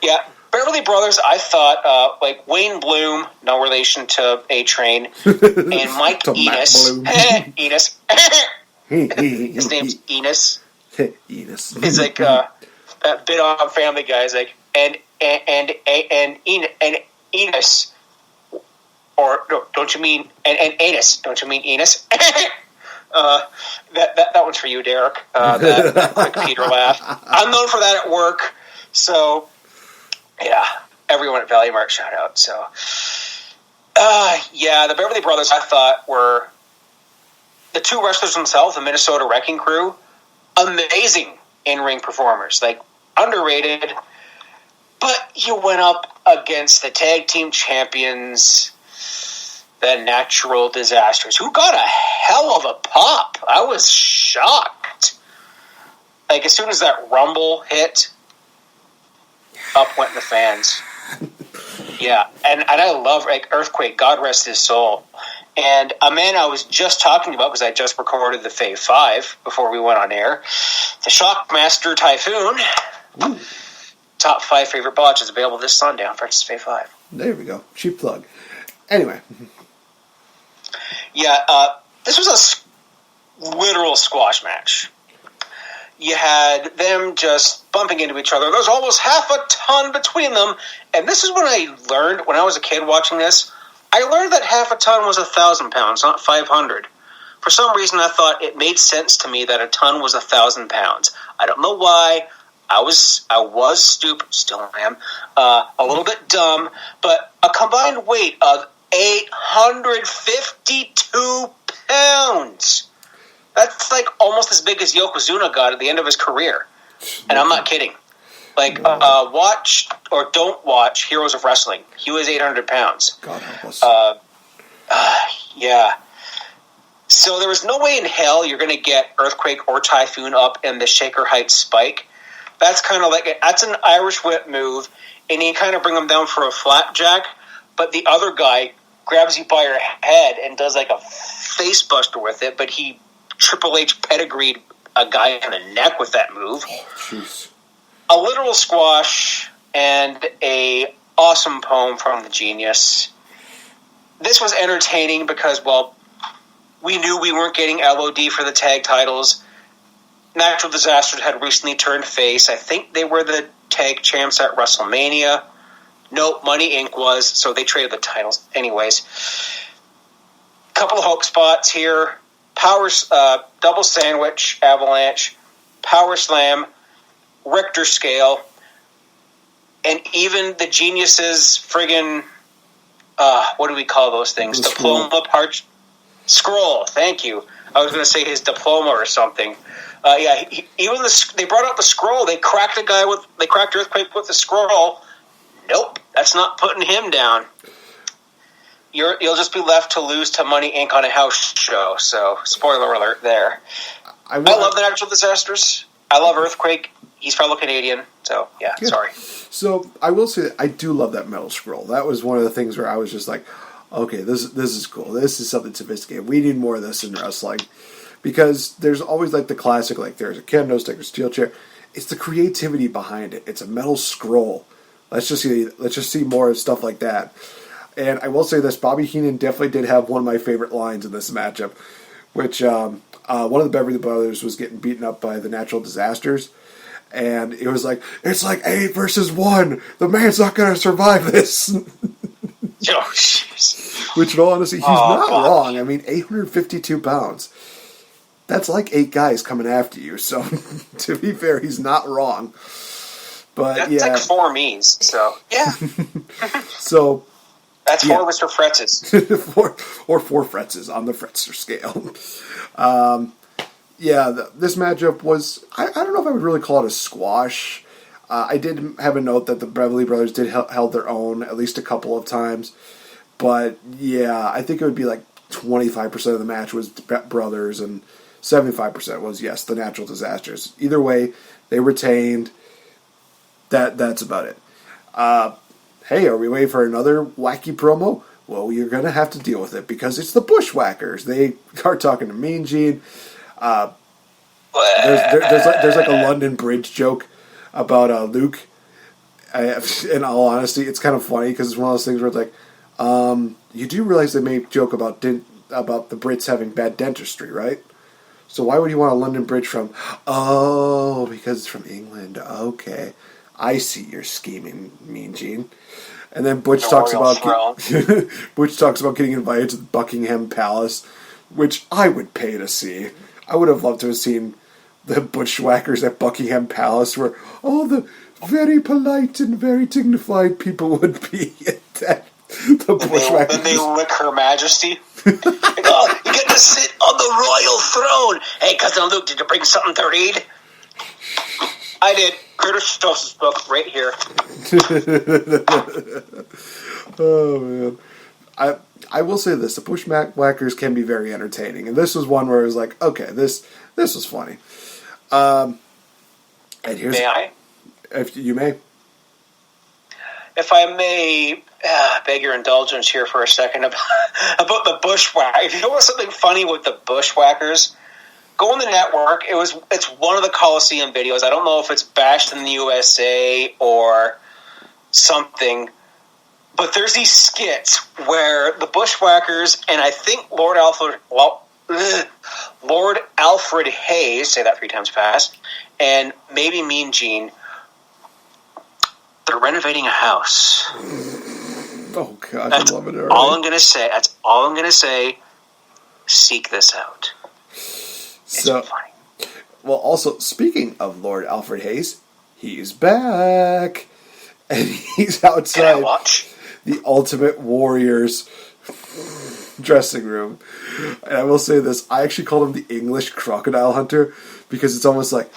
Yeah, Beverly Brothers, I thought, like Wayne Bloom, no relation to A-Train, and Mike Enos. Enos. His name's Enos. Enos. He's like that bit on Family Guy. He's like, and Enos, or no, don't you mean and Anus? Don't you mean Enos? That one's for you, Derek. That quick Peter laugh. I'm known for that at work. So, yeah, everyone at Valley Mart, shout out. So, the Beverly Brothers, I thought, were the two wrestlers themselves, the Minnesota Wrecking Crew, amazing in-ring performers. Like, underrated. But you went up against the tag team champions, the Natural Disasters, who got a hell of a pop. I was shocked. Like, as soon as that Rumble hit, up went the fans. Yeah, and I love, like, Earthquake, God rest his soul. And a man I was just talking about, because I just recorded the Fave 5 before we went on air, the Shockmaster Typhoon. Ooh. Top 5 favorite botches available this Sunday on Fretz Fave 5. There we go. Cheap plug. Anyway. Yeah, this was a literal squash match. You had them just bumping into each other. There was almost half a ton between them. And this is when I learned, when I was a kid watching this, I learned that half a ton was 1,000 pounds, not 500. For some reason, I thought it made sense to me that a ton was 1,000 pounds. I don't know why. I was stupid, still am, a little bit dumb, but a combined weight of 852 pounds. That's like almost as big as Yokozuna got at the end of his career. And I'm not kidding. Like, watch or don't watch Heroes of Wrestling. He was 800 pounds. God help us. Yeah. So there was no way in hell you're going to get Earthquake or Typhoon up in the Shaker Heights spike. That's kind of like that's an Irish whip move, and you kind of bring them down for a flapjack, but the other guy grabs you by your head and does like a face buster with it, but he Triple H pedigreed a guy in the neck with that move. Oh, jeez. A literal squash and a awesome poem from the Genius. This was entertaining because, well, we knew we weren't getting LOD for the tag titles. Natural Disasters had recently turned face. I think they were the tag champs at WrestleMania. No, Money Inc. was, so they traded the titles. Anyways, couple of hope spots here. Double Sandwich, Avalanche, Power Slam, Richter Scale, and even the Geniuses friggin', what do we call those things? Diploma Parch... Scroll, thank you. I was going to say his diploma or something. They brought out the scroll. They cracked Earthquake with the scroll. Nope, that's not putting him down. You'll just be left to lose to Money Inc. on a house show. So, spoiler alert there. I love the Natural Disasters. I love Earthquake. He's fellow Canadian. So, yeah, good. Sorry. So, I will say that I do love that metal scroll. That was one of the things where I was just like, okay, this is cool. This is something sophisticated. We need more of this in wrestling. Because there's always like the classic, like there's a kendo stick or steel chair. It's the creativity behind it. It's a metal scroll. Let's just see more of stuff like that. And I will say this, Bobby Heenan definitely did have one of my favorite lines in this matchup, which one of the Beverly Brothers was getting beaten up by the Natural Disasters. And it was like, it's like 8 versus 1. The man's not going to survive this. Oh, jeez. Which, in all honesty, he's not wrong. I mean, 852 pounds. That's like 8 guys coming after you. So, to be fair, he's not wrong. But that's like 4 me's. So, yeah. So, that's 4 Mr. Fretzes. 4 Fretzes on the Fretzner scale. This matchup was, I don't know if I would really call it a squash. I did have a note that the Beverly Brothers did held their own at least a couple of times. But, yeah, I think it would be like 25% of the match was Brothers and 75% was, yes, the Natural Disasters. Either way, they retained. That's about it. Hey, are we waiting for another wacky promo? Well, you're going to have to deal with it because it's the Bushwhackers. They are talking to Mean Gene. There's like a London Bridge joke about Luke. In all honesty, it's kind of funny because it's one of those things where it's like, you do realize they make joke about the Brits having bad dentistry, right? So why would you want a London Bridge from? Oh, because it's from England. Okay. I see your scheming, Mean Gene. And then Butch talks about getting invited to the Buckingham Palace which I would pay to see. I would have loved to have seen the Bushwhackers at Buckingham Palace, where all the very polite and very dignified people would be at that. The Bushwhackers. Then they lick Her Majesty. Oh, you get to sit on the royal throne. Hey, Cousin Luke, did you bring something to read? I did. Curtis Stoss's book right here. Oh, man. I will say this. The Bushwhackers can be very entertaining. And this was one where I was like, okay, this was funny. And here's... May I? If you may. If I may beg your indulgence here for a second about the Bushwhackers. If you want something funny with the Bushwhackers, go on the network. It's one of the Coliseum videos. I don't know if it's Bashed in the USA or something, but there's these skits where the Bushwhackers and I think Lord Alfred Hayes, say that 3 times fast, and maybe Mean Gene, they're renovating a house. Oh God, That's I love it already. all I'm gonna say. That's all I'm gonna say. Seek this out. It's funny. Well, also speaking of Lord Alfred Hayes, he's back, and he's outside the Ultimate Warrior's dressing room. And I will say this: I actually called him the English Crocodile Hunter because it's almost like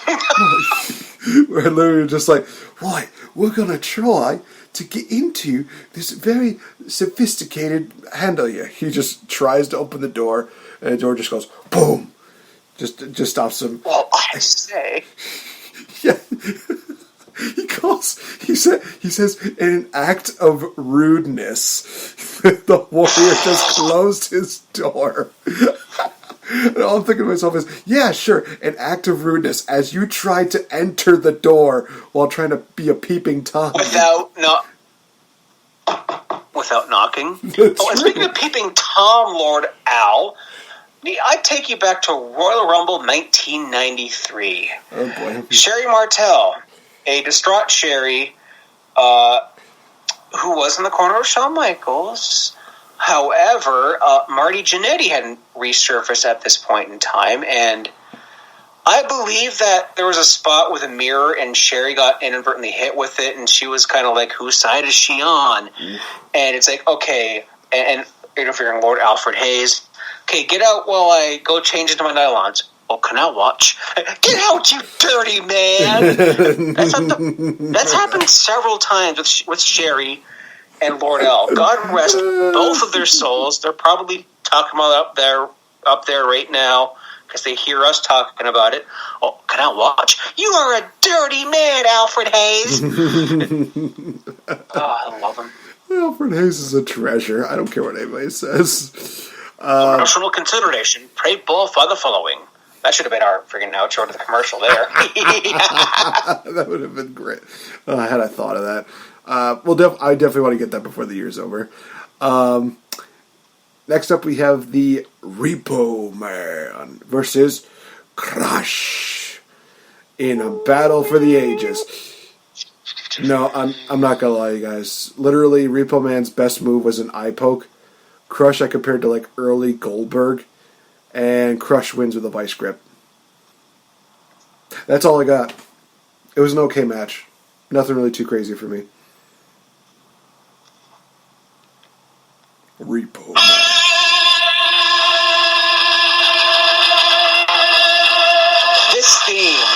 we're literally just like, right, we're gonna try to get into this very sophisticated handle here. He just tries to open the door, and the door just goes boom. Just stops him. Well, I say, yeah. He says in an act of rudeness, the warrior just closed his door. And all I'm thinking to myself is, yeah, sure, an act of rudeness as you try to enter the door while trying to be a peeping Tom. Without knocking. And speaking of peeping Tom, Lord Al, I take you back to Royal Rumble 1993. Oh boy. Sherry Martel, a distraught Sherry, who was in the corner of Shawn Michaels. However, Marty Jannetty hadn't resurfaced at this point in time, and I believe that there was a spot with a mirror, and Sherry got inadvertently hit with it, and she was kind of like, whose side is she on? And it's like, okay, and interfering Lord Alfred Hayes, okay, get out while I go change into my nylons. Oh, can I watch? Get out, you dirty man! That's happened several times with Sherry and Lord L. God rest both of their souls. They're probably talking about up there right now because they hear us talking about it. Oh, can I watch? You are a dirty man, Alfred Hayes. Oh, I love him. Alfred Hayes is a treasure. I don't care what anybody says. Promotional consideration. Pray both by the following. That should have been our freaking outro to the commercial there. That would have been great. Had I thought of that. I definitely want to get that before the year's over. Next up, we have the Repo Man versus Crush in a battle for the ages. No, I'm not gonna lie, you guys. Literally, Repo Man's best move was an eye poke. Crush I compared to like early Goldberg, and Crush wins with a vice grip. That's all I got. It was an okay match. Nothing really too crazy for me. Repo Man. This theme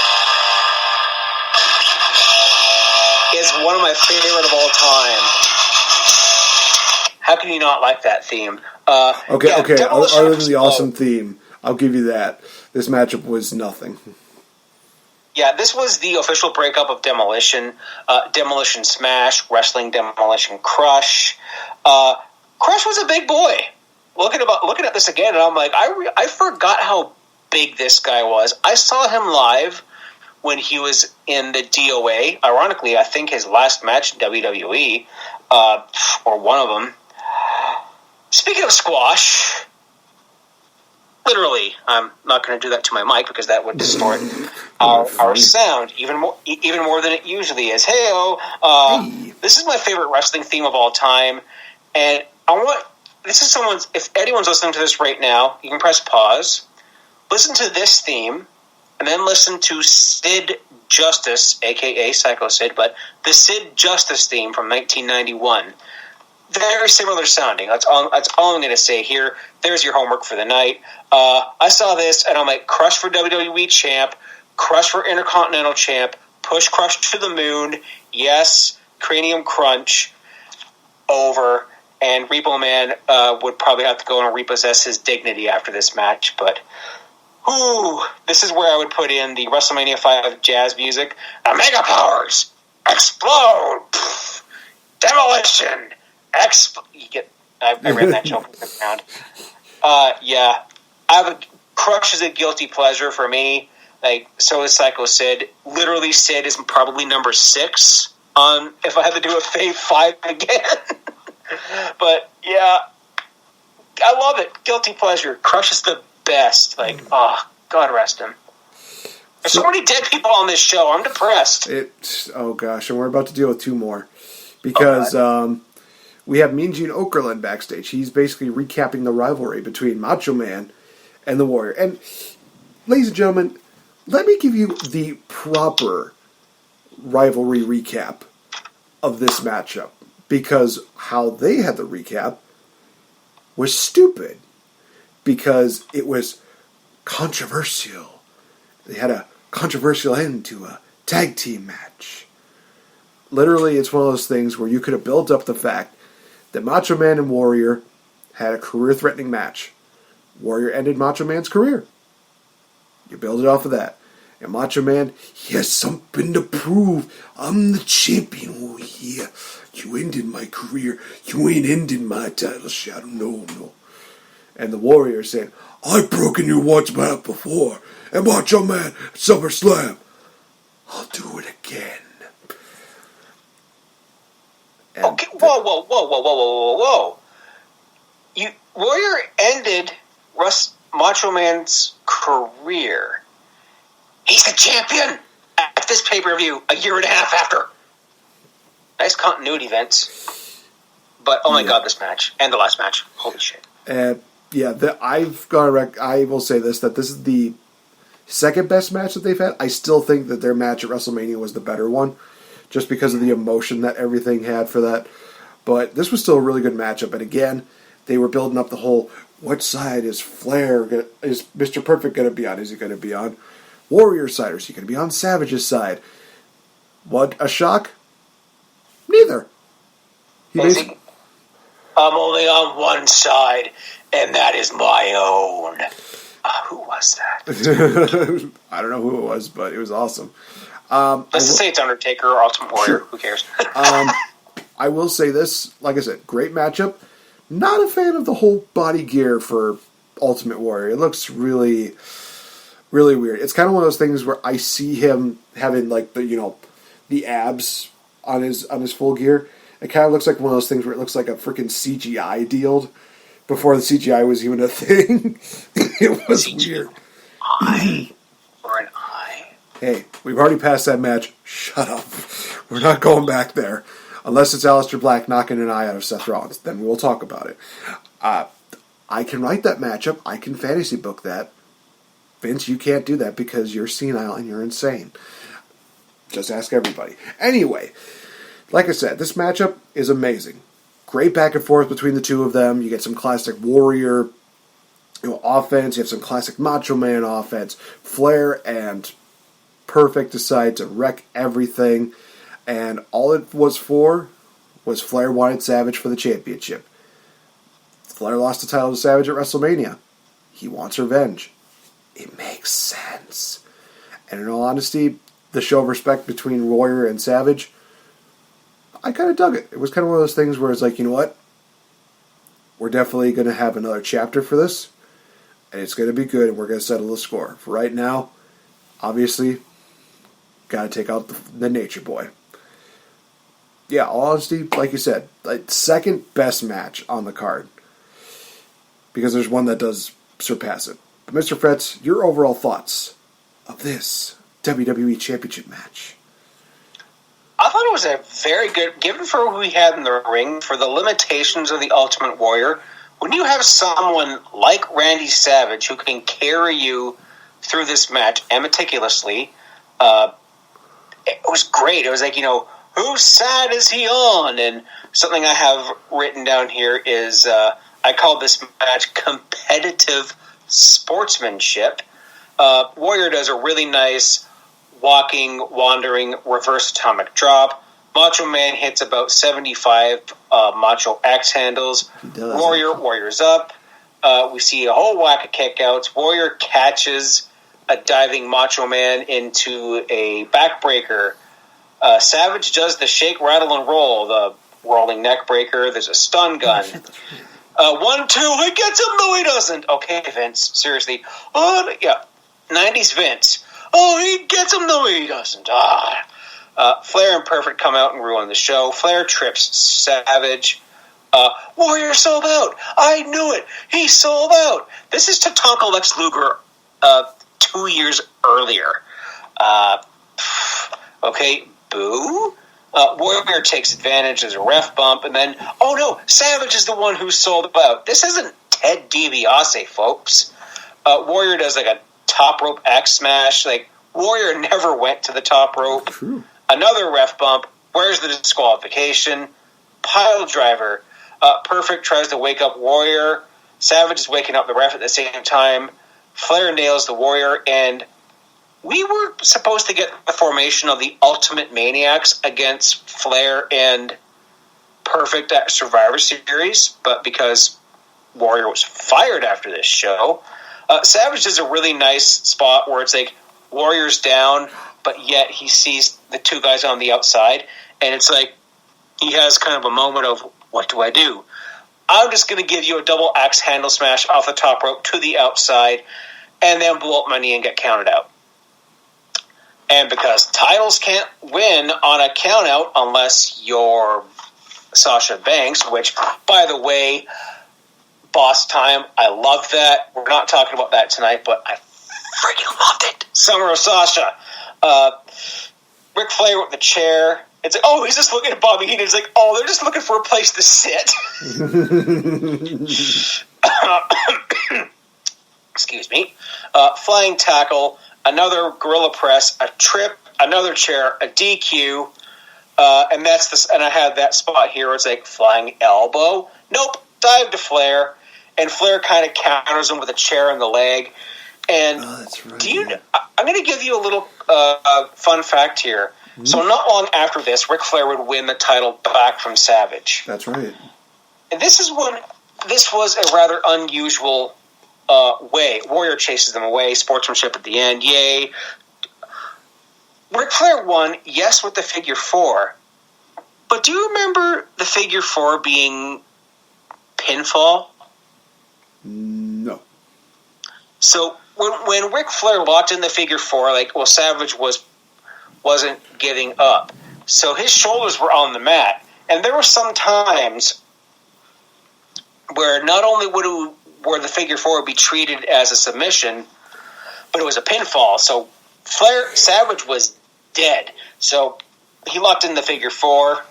is one of my favorite of all time. How can you not like that theme? Okay. Other than the awesome theme, I'll give you that. This matchup was nothing. Yeah, this was the official breakup of Demolition. Demolition Smash, Wrestling Demolition Crush. Crush was a big boy. Looking at this again, and I'm like, I forgot how big this guy was. I saw him live when he was in the DOA. Ironically, I think his last match in WWE, or one of them. Speaking of squash, literally, I'm not going to do that to my mic because that would distort our sound even more than it usually is. Hey. This is my favorite wrestling theme of all time, and I want this is someone's. If anyone's listening to this right now, you can press pause, listen to this theme, and then listen to Sid Justice, aka Psycho Sid, but the Sid Justice theme from 1991. Very similar sounding. That's all I'm going to say here. There's your homework for the night. I saw this, and I'm like, Crush for WWE Champ, Crush for Intercontinental Champ, push Crush to the moon, yes, Cranium Crunch, over, and Repo Man would probably have to go and repossess his dignity after this match, but this is where I would put in the WrestleMania 5 jazz music. Mega Powers! Explode! Pfft, demolition! I read that joke from the ground. Yeah. Crush is a guilty pleasure for me. Like, so is Psycho Sid. Literally, Sid is probably number 6 on if I had to do a Fave 5 again. But, yeah. I love it. Guilty pleasure. Crush is the best. Like, God rest him. There's so many dead people on this show. I'm depressed. Oh, gosh. And we're about to deal with 2 more. Because, we have Mean Gene Okerlund backstage. He's basically recapping the rivalry between Macho Man and the Warrior. And, ladies and gentlemen, let me give you the proper rivalry recap of this matchup. Because how they had the recap was stupid. Because it was controversial. They had a controversial end to a tag team match. Literally, it's one of those things where you could have built up the fact that Macho Man and Warrior had a career-threatening match. Warrior ended Macho Man's career. You build it off of that. And Macho Man, he has something to prove. I'm the champion over here. You ended my career. You ain't ended my title shot. No. And the Warrior saying, I've broken your once back before. And Macho Man, SummerSlam. I'll do it again. Okay, whoa. Warrior ended Macho Man's career. He's the champion at this pay-per-view a year and a half after. Nice continuity, Vince. But, oh my God, this match. And the last match. Holy shit. I will say this, that this is the second best match that they've had. I still think that their match at WrestleMania was the better one, just because of the emotion that everything had for that. But this was still a really good matchup. And again, they were building up the whole, what side is is Mr. Perfect going to be on? Is he going to be on Warrior's side, or is he going to be on Savage's side? What a shock. Neither. I'm only on one side, and that is my own. Who was that? I don't know who it was, but it was awesome. Let's just say it's Undertaker or Ultimate Warrior. Sure. Who cares? I will say this, like I said, great matchup. Not a fan of the whole body gear for Ultimate Warrior. It looks really, really weird. It's kind of one of those things where I see him having like the abs on his full gear. It kind of looks like one of those things where it looks like a freaking CGI deal before the CGI was even a thing. It was weird. Or an eye. Hey, we've already passed that match. Shut up. We're not going back there. Unless it's Aleister Black knocking an eye out of Seth Rollins. Then we'll talk about it. I can write that matchup. I can fantasy book that. Vince, you can't do that because you're senile and you're insane. Just ask everybody. Anyway, like I said, this matchup is amazing. Great back and forth between the two of them. You get some classic Warrior offense. You have some classic Macho Man offense. Flair and Perfect decide to wreck everything. And all it was for was Flair wanted Savage for the championship. Flair lost the title to Savage at WrestleMania. He wants revenge. It makes sense. And in all honesty, the show of respect between Warrior and Savage, I kind of dug it. It was kind of one of those things where it's like, you know what? We're definitely going to have another chapter for this. And it's going to be good, and we're going to settle the score. For right now, obviously, got to take out the Nature Boy. Yeah, all honesty, like you said, like second best match on the card. Because there's one that does surpass it. But Mr. Fretz, your overall thoughts of this WWE Championship match? I thought it was a very good, given for who we had in the ring, for the limitations of the Ultimate Warrior, when you have someone like Randy Savage who can carry you through this match and meticulously, it was great. It was like, whose side is he on? And something I have written down here is I call this match competitive sportsmanship. Warrior does a really nice walking, wandering, reverse atomic drop. Macho Man hits about 75 Macho X handles. Warrior's up. We see a whole whack of kickouts. Warrior catches a diving Macho Man into a backbreaker. Savage does the shake, rattle, and roll, the rolling neck breaker. There's a stun gun. 1-2, he gets him, no he doesn't. Okay, Vince, seriously. Oh, yeah, 90s Vince. Oh, he gets him, no he doesn't. Flair and Perfect come out and ruin the show. Flair trips Savage. Warrior sold out. I knew it. He sold out. This is Tatanka Lex Luger 2 years earlier. Okay, boo. Warrior takes advantage. There's a ref bump, and then, oh no, Savage is the one who sold out. This isn't Ted DiBiase, folks. Warrior does like a top rope X smash. Like, Warrior never went to the top rope. True. Another ref bump. Where's the disqualification? Pile driver. Perfect tries to wake up Warrior. Savage is waking up the ref at the same time. Flair nails the Warrior, and we were supposed to get the formation of the Ultimate Maniacs against Flair and Perfect at Survivor Series, but because Warrior was fired after this show, Savage does a really nice spot where it's like Warrior's down, but yet he sees the two guys on the outside, and it's like he has kind of a moment of, what do I do? I'm just going to give you a double axe handle smash off the top rope to the outside, and then blow up my knee and get counted out. And because titles can't win on a count out unless you're Sasha Banks, which, by the way, Boss Time, I love that. We're not talking about that tonight, but I freaking loved it. Summer of Sasha. Ric Flair with the chair. It's like, oh, he's just looking at Bobby Heenan. He's like, oh, they're just looking for a place to sit. Excuse me. Flying tackle, another gorilla press, a trip, another chair, a DQ, and that's this. And I had that spot here where it's like flying elbow. Nope, dive to Flair, and Flair kind of counters him with a chair in the leg. And that's right, I'm going to give you a little fun fact here. Mm-hmm. So not long after this, Ric Flair would win the title back from Savage. That's right. And this was a rather unusual way. Warrior chases them away, sportsmanship at the end, yay. Ric Flair won, yes, with the figure four. But do you remember the figure four being pinfall? No. So when Ric Flair locked in the figure four, Savage wasn't giving up. So his shoulders were on the mat. And there were some times where not only would the figure four be treated as a submission, but it was a pinfall. So Savage was dead. So he locked in the figure four.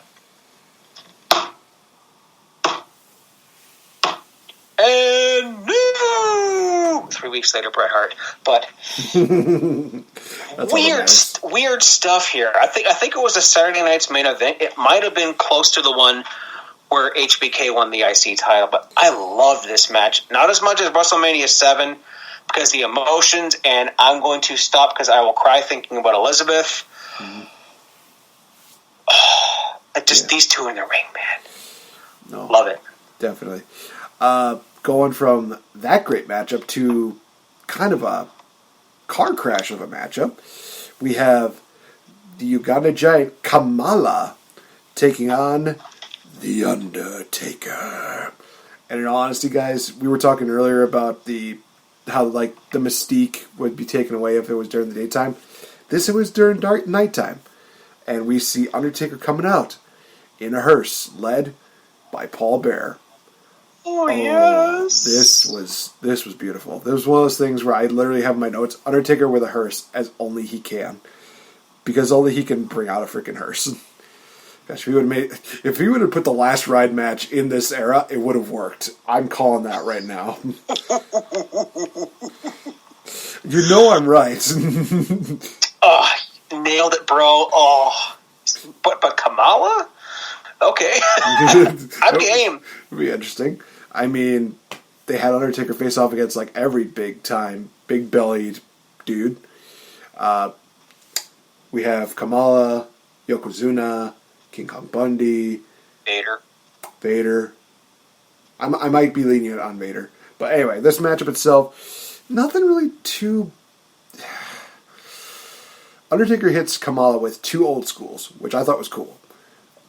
And no! 3 weeks later, Bret Hart. But weird stuff here. I think it was a Saturday night's main event. It might have been close to the one where HBK won the IC title, but I love this match. Not as much as WrestleMania 7 because the emotions, and I'm going to stop because I will cry thinking about Elizabeth. Mm-hmm. These two in the ring, man. No, love it. Definitely. Going from that great matchup to kind of a car crash of a matchup, we have the Uganda Giant Kamala taking on The Undertaker. And in all honesty, guys, we were talking earlier about how the mystique would be taken away if it was during the daytime. It was during nighttime. And we see Undertaker coming out in a hearse led by Paul Bearer. Oh, yes. This was beautiful. This was one of those things where I literally have in my notes, Undertaker with a hearse as only he can. Because only he can bring out a freaking hearse. Gosh, if he would have put the last ride match in this era, it would have worked. I'm calling that right now. You know I'm right. Oh, nailed it, bro. Oh, but Kamala? Okay, I'm game. It'd be interesting. I mean, they had Undertaker face off against like every big bellied dude. We have Kamala, Yokozuna, King Kong Bundy, Vader. I might be lenient on Vader, but anyway, this matchup itself, nothing really too. Undertaker hits Kamala with 2 old schools, which I thought was cool.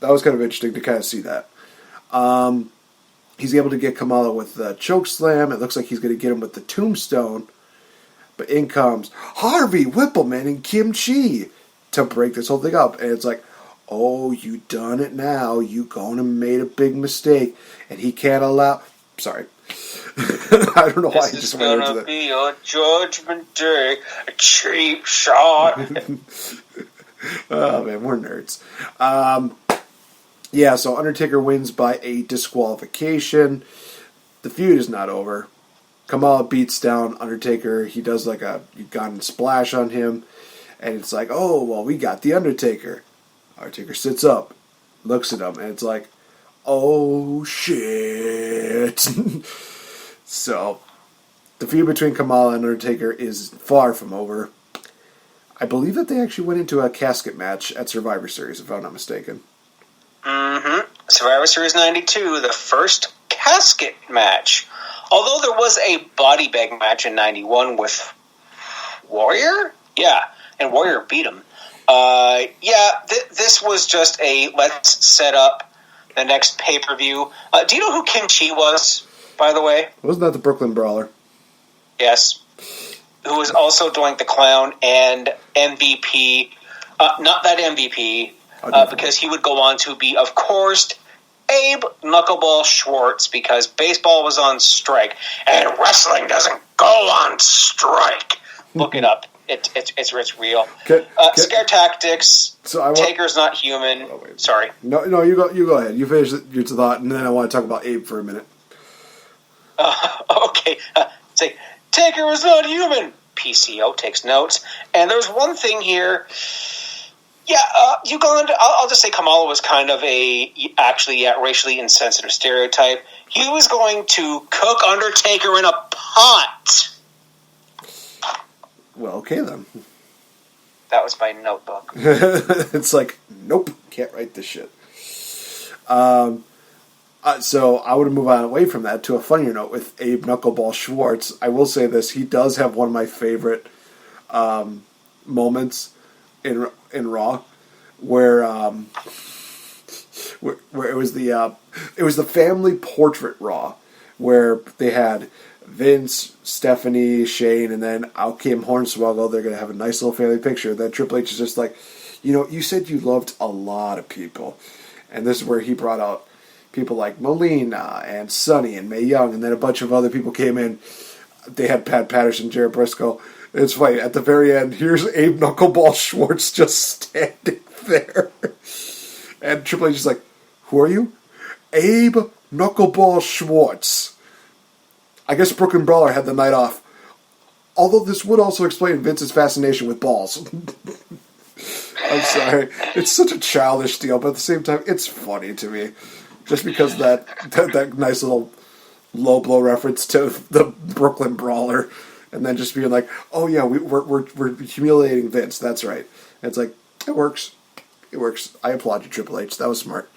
That was kind of interesting to kind of see that. He's able to get Kamala with the choke slam. It looks like he's going to get him with the tombstone. But in comes Harvey, Whippleman, and Kim Chi to break this whole thing up. And it's like, oh, you done it now. You gonna made a big mistake. And he can't allow... Sorry. I don't know why I just went into that. This is gonna be a judgment day. A cheap shot. Oh, man, we're nerds. Yeah, so Undertaker wins by a disqualification. The feud is not over. Kamala beats down Undertaker. He does like a Ugandan splash on him. And it's like, oh, well, we got the Undertaker. Undertaker sits up, looks at him, and it's like, oh, shit. So, the feud between Kamala and Undertaker is far from over. I believe that they actually went into a casket match at Survivor Series, if I'm not mistaken. Mm-hmm. Survivor Series 92, the first casket match. Although there was a body bag match in 91 with Warrior? Yeah, and Warrior beat him. This was just a let's set up the next pay-per-view. Do you know who Kim Chi was, by the way? Wasn't that the Brooklyn Brawler? Yes. Who was also Doink the Clown and MVP. Not that MVP, because he would go on to be, of course, Abe Knuckleball Schwartz, because baseball was on strike, and wrestling doesn't go on strike. Look it up. It's real. Scare tactics. So Taker's not human. Oh, sorry. No, you go ahead. You finish your thought, and then I want to talk about Abe for a minute. Okay. Say Taker was not human. PCO takes notes. And there's one thing here. Yeah, Uganda. I'll just say Kamala was kind of racially insensitive stereotype. He was going to cook Undertaker in a pot. Well, okay then. That was my notebook. It's like, nope, can't write this shit. So I would move on away from that to a funnier note with Abe Knuckleball Schwartz. I will say this: he does have one of my favorite moments in Raw, where it was the family portrait Raw, where they had Vince, Stephanie, Shane, and then out came Hornswoggle. They're going to have a nice little family picture. Then Triple H is just like, you said you loved a lot of people. And this is where he brought out people like Melina and Sonny and Mae Young, and then a bunch of other people came in. They had Pat Patterson, Jared Briscoe. It's funny. At the very end, here's Abe Knuckleball Schwartz just standing there. And Triple H is like, who are you? Abe Knuckleball Schwartz. I guess Brooklyn Brawler had the night off. Although this would also explain Vince's fascination with balls. I'm sorry. It's such a childish deal, but at the same time, it's funny to me. Just because that nice little low blow reference to the Brooklyn Brawler, and then just being like, "Oh yeah, we're humiliating Vince." That's right. And it's like, it works. It works. I applaud you, Triple H. That was smart.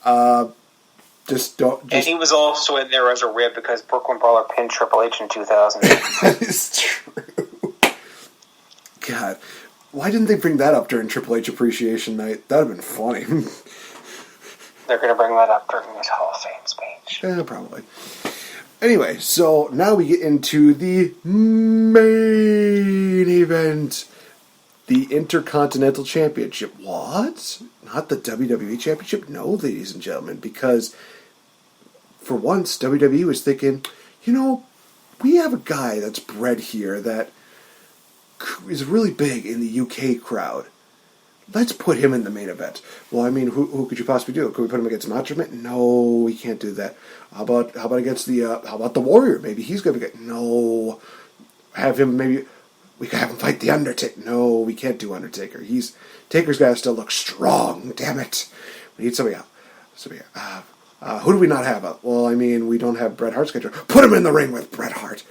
And he was also in there as a rib because Brooklyn Brawler pinned Triple H in 2000. That is true. God, why didn't they bring that up during Triple H Appreciation Night? That would have been funny. They're going to bring that up during his Hall of Fame speech. Yeah, probably. Anyway, so now we get into the main event. The Intercontinental Championship. What? Not the WWE Championship? No, ladies and gentlemen, because for once, WWE was thinking, we have a guy that's bred here that is really big in the UK crowd. let's put him in the main event. Well, I mean, who could you possibly do? Could we put him against Macho Man? No, we can't do that. How about against how about the Warrior? Maybe he's going to get... No. Have him maybe... We could have him fight the Undertaker. No, we can't do Undertaker. Taker's got to still look strong. Damn it. We need somebody else. Who do we not have? Well, I mean, we don't have Bret Hart's schedule. Put him in the ring with Bret Hart.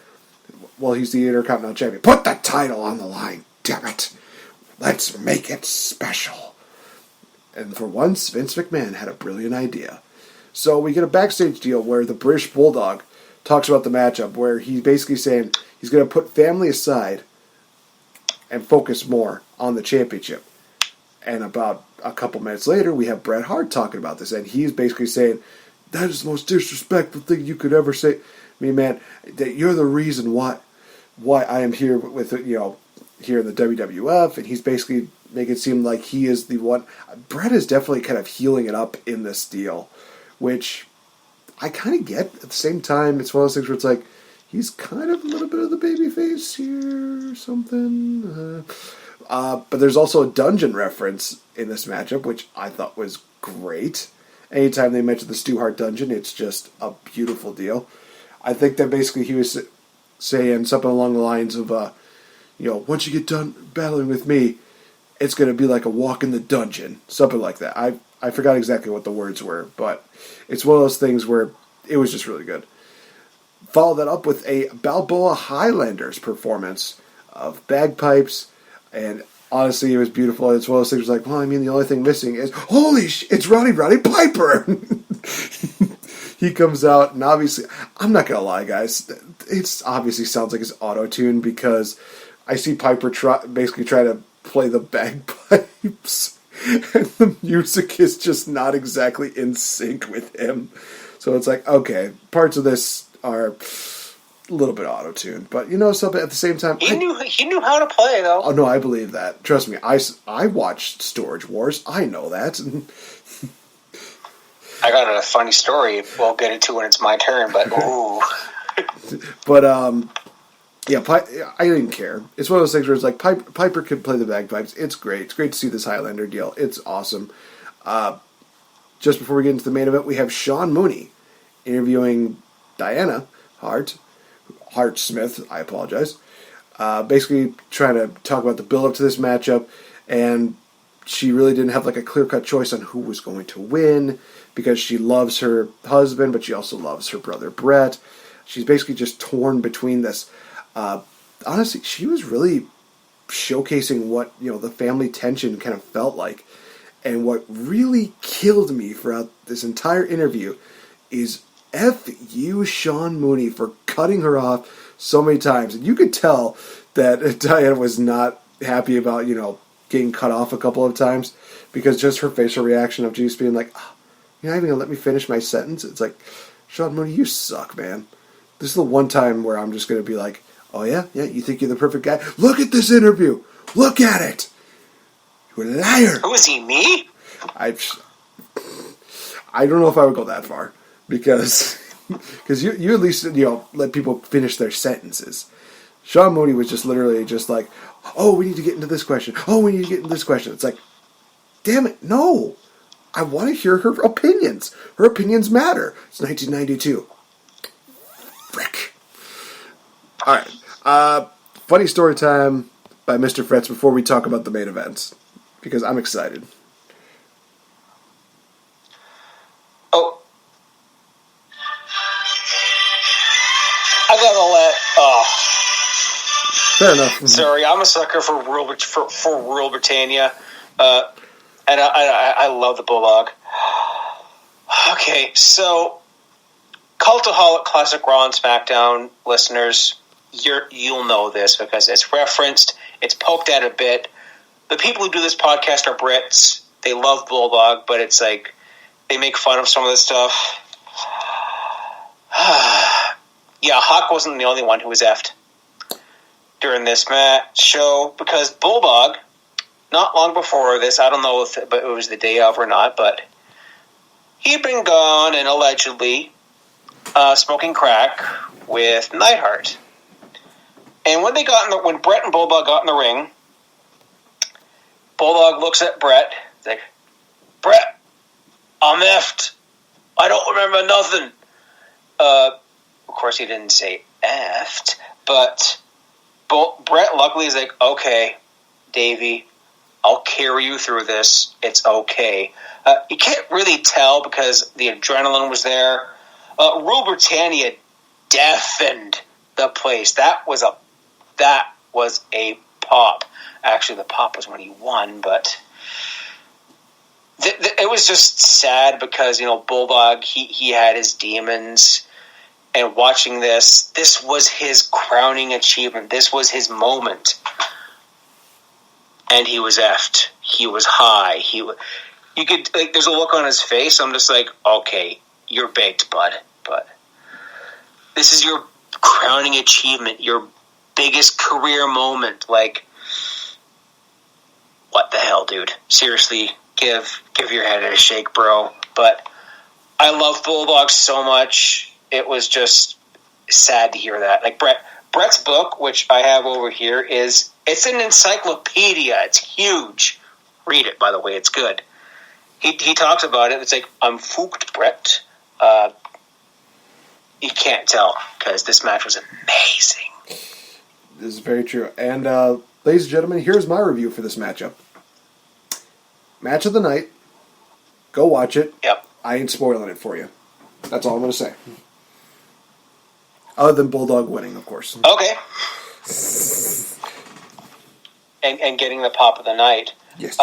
Well, he's the Intercontinental Champion. Put the title on the line. Damn it. Let's make it special. And for once, Vince McMahon had a brilliant idea. So we get a backstage deal where the British Bulldog talks about the matchup, where he's basically saying he's going to put family aside and focus more on the championship. And about a couple minutes later, we have Bret Hart talking about this, and he's basically saying, that is the most disrespectful thing you could ever say. I mean, man, that you're the reason why I am here with, here in the WWF, and he's basically making it seem like he is the one. Bret is definitely kind of healing it up in this deal, which I kind of get. At the same time, it's one of those things where it's like, he's kind of a little bit of the baby face here or something. But there's also a dungeon reference in this matchup, which I thought was great. Anytime they mention the Stu Hart dungeon, it's just a beautiful deal. I think that basically he was saying something along the lines of, once you get done battling with me, it's going to be like a walk in the dungeon. Something like that. I forgot exactly what the words were, but it's one of those things where it was just really good. Follow that up with a Balboa Highlanders performance of bagpipes, and honestly, it was beautiful. It's one of those things like, well, I mean, the only thing missing is, it's Roddy Piper! He comes out, and obviously, I'm not going to lie, guys, it obviously sounds like it's auto-tuned, because I see Piper basically try to play the bagpipes, and the music is just not exactly in sync with him. So it's like, okay, parts of this are a little bit auto-tuned, but something at the same time. He knew how to play, though. Oh no, I believe that. Trust me, I watched Storage Wars. I know that. I got a funny story. We'll get into when it's my turn, but ooh. But yeah, I didn't care. It's one of those things where it's like Piper could play the bagpipes. It's great. It's great to see this Highlander deal. It's awesome. Just before we get into the main event, we have Sean Mooney interviewing Diana Hart Smith, I apologize. Basically trying to talk about the build-up to this matchup, and she really didn't have like a clear-cut choice on who was going to win, because she loves her husband, but she also loves her brother Bret. She's basically just torn between this. Honestly, she was really showcasing what the family tension kind of felt like, and what really killed me throughout this entire interview is F you, Sean Mooney, for cutting her off so many times. And you could tell that Diana was not happy about, getting cut off a couple of times, because just her facial reaction of just being like, you're not even going to let me finish my sentence? It's like, Sean Mooney, you suck, man. This is the one time where I'm just going to be like, oh yeah, you think you're the perfect guy? Look at this interview. Look at it. You're a liar. Who is he, me? I don't know if I would go that far. Because you at least let people finish their sentences. Sean Mooney was just literally just like, oh, we need to get into this question. Oh, we need to get into this question. It's like, damn it, no. I want to hear her opinions. Her opinions matter. It's 1992. Frick. All right. Funny story time by Mr. Fretz before we talk about the main events, because I'm excited. Oh. I gotta let. Fair enough. Sorry, I'm a sucker for Royal Britannia, and I love the Bulldog. Okay, so Cultaholic Classic Raw and SmackDown listeners, you'll know this because it's referenced, it's poked at a bit. The people who do this podcast are Brits. They love Bulldog, but it's like they make fun of some of this stuff. Yeah, Hawk wasn't the only one who was effed during this show, because Bulldog, not long before this, I don't know if it was the day of or not, but he'd been gone and allegedly smoking crack with Neidhart. And when Bret and Bulldog got in the ring, Bulldog looks at Bret. He's like, Bret, I'm effed. I don't remember nothing. Of course, he didn't say effed, but Bret luckily is like, okay, Davey, I'll carry you through this. It's okay. You can't really tell because the adrenaline was there. Rule Britannia deafened the place. That was a pop. Actually, the pop was when he won, but it was just sad because, Bulldog, he had his demons, and watching this was his crowning achievement. This was his moment. And he was effed. He was high. You could, there's a look on his face. I'm just like, okay, you're baked, bud. But this is your crowning achievement, your biggest career moment. Like, what the hell, dude? Seriously, give your head a shake, bro. But I love Bulldog so much. It was just sad to hear that. Like Bret's book, which I have over here, it's an encyclopedia. It's huge. Read it, by the way. It's good. He talks about it. It's like, I'm fooked, Bret. You can't tell because this match was amazing. This is very true. And ladies and gentlemen, here's my review for this matchup. Match of the night. Go watch it. Yep. I ain't spoiling it for you. That's all I'm going to say. Other than Bulldog winning, of course. Okay. And getting the pop of the night. Yes.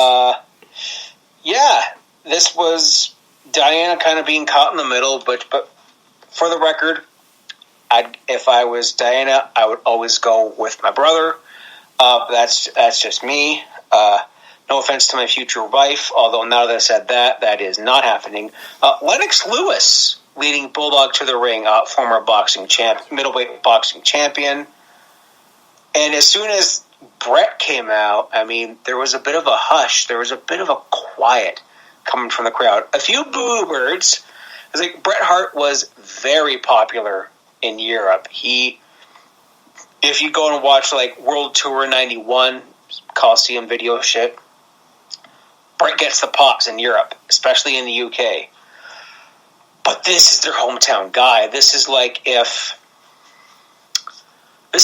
Yeah, this was Diana kind of being caught in the middle, but for the record, if I was Diana, I would always go with my brother. That's just me. No offense to my future wife, although now that I said that is not happening. Lennox Lewis leading Bulldog to the ring, former middleweight boxing champion. And as soon as Bret came out, I mean, there was a bit of a hush. There was a bit of a quiet coming from the crowd. A few boo birds. I was like, Bret Hart was very popular in Europe. If you go and watch like World Tour 91, Coliseum video shit, Bret gets the pops in Europe, especially in the UK. But this is their hometown guy. This is like this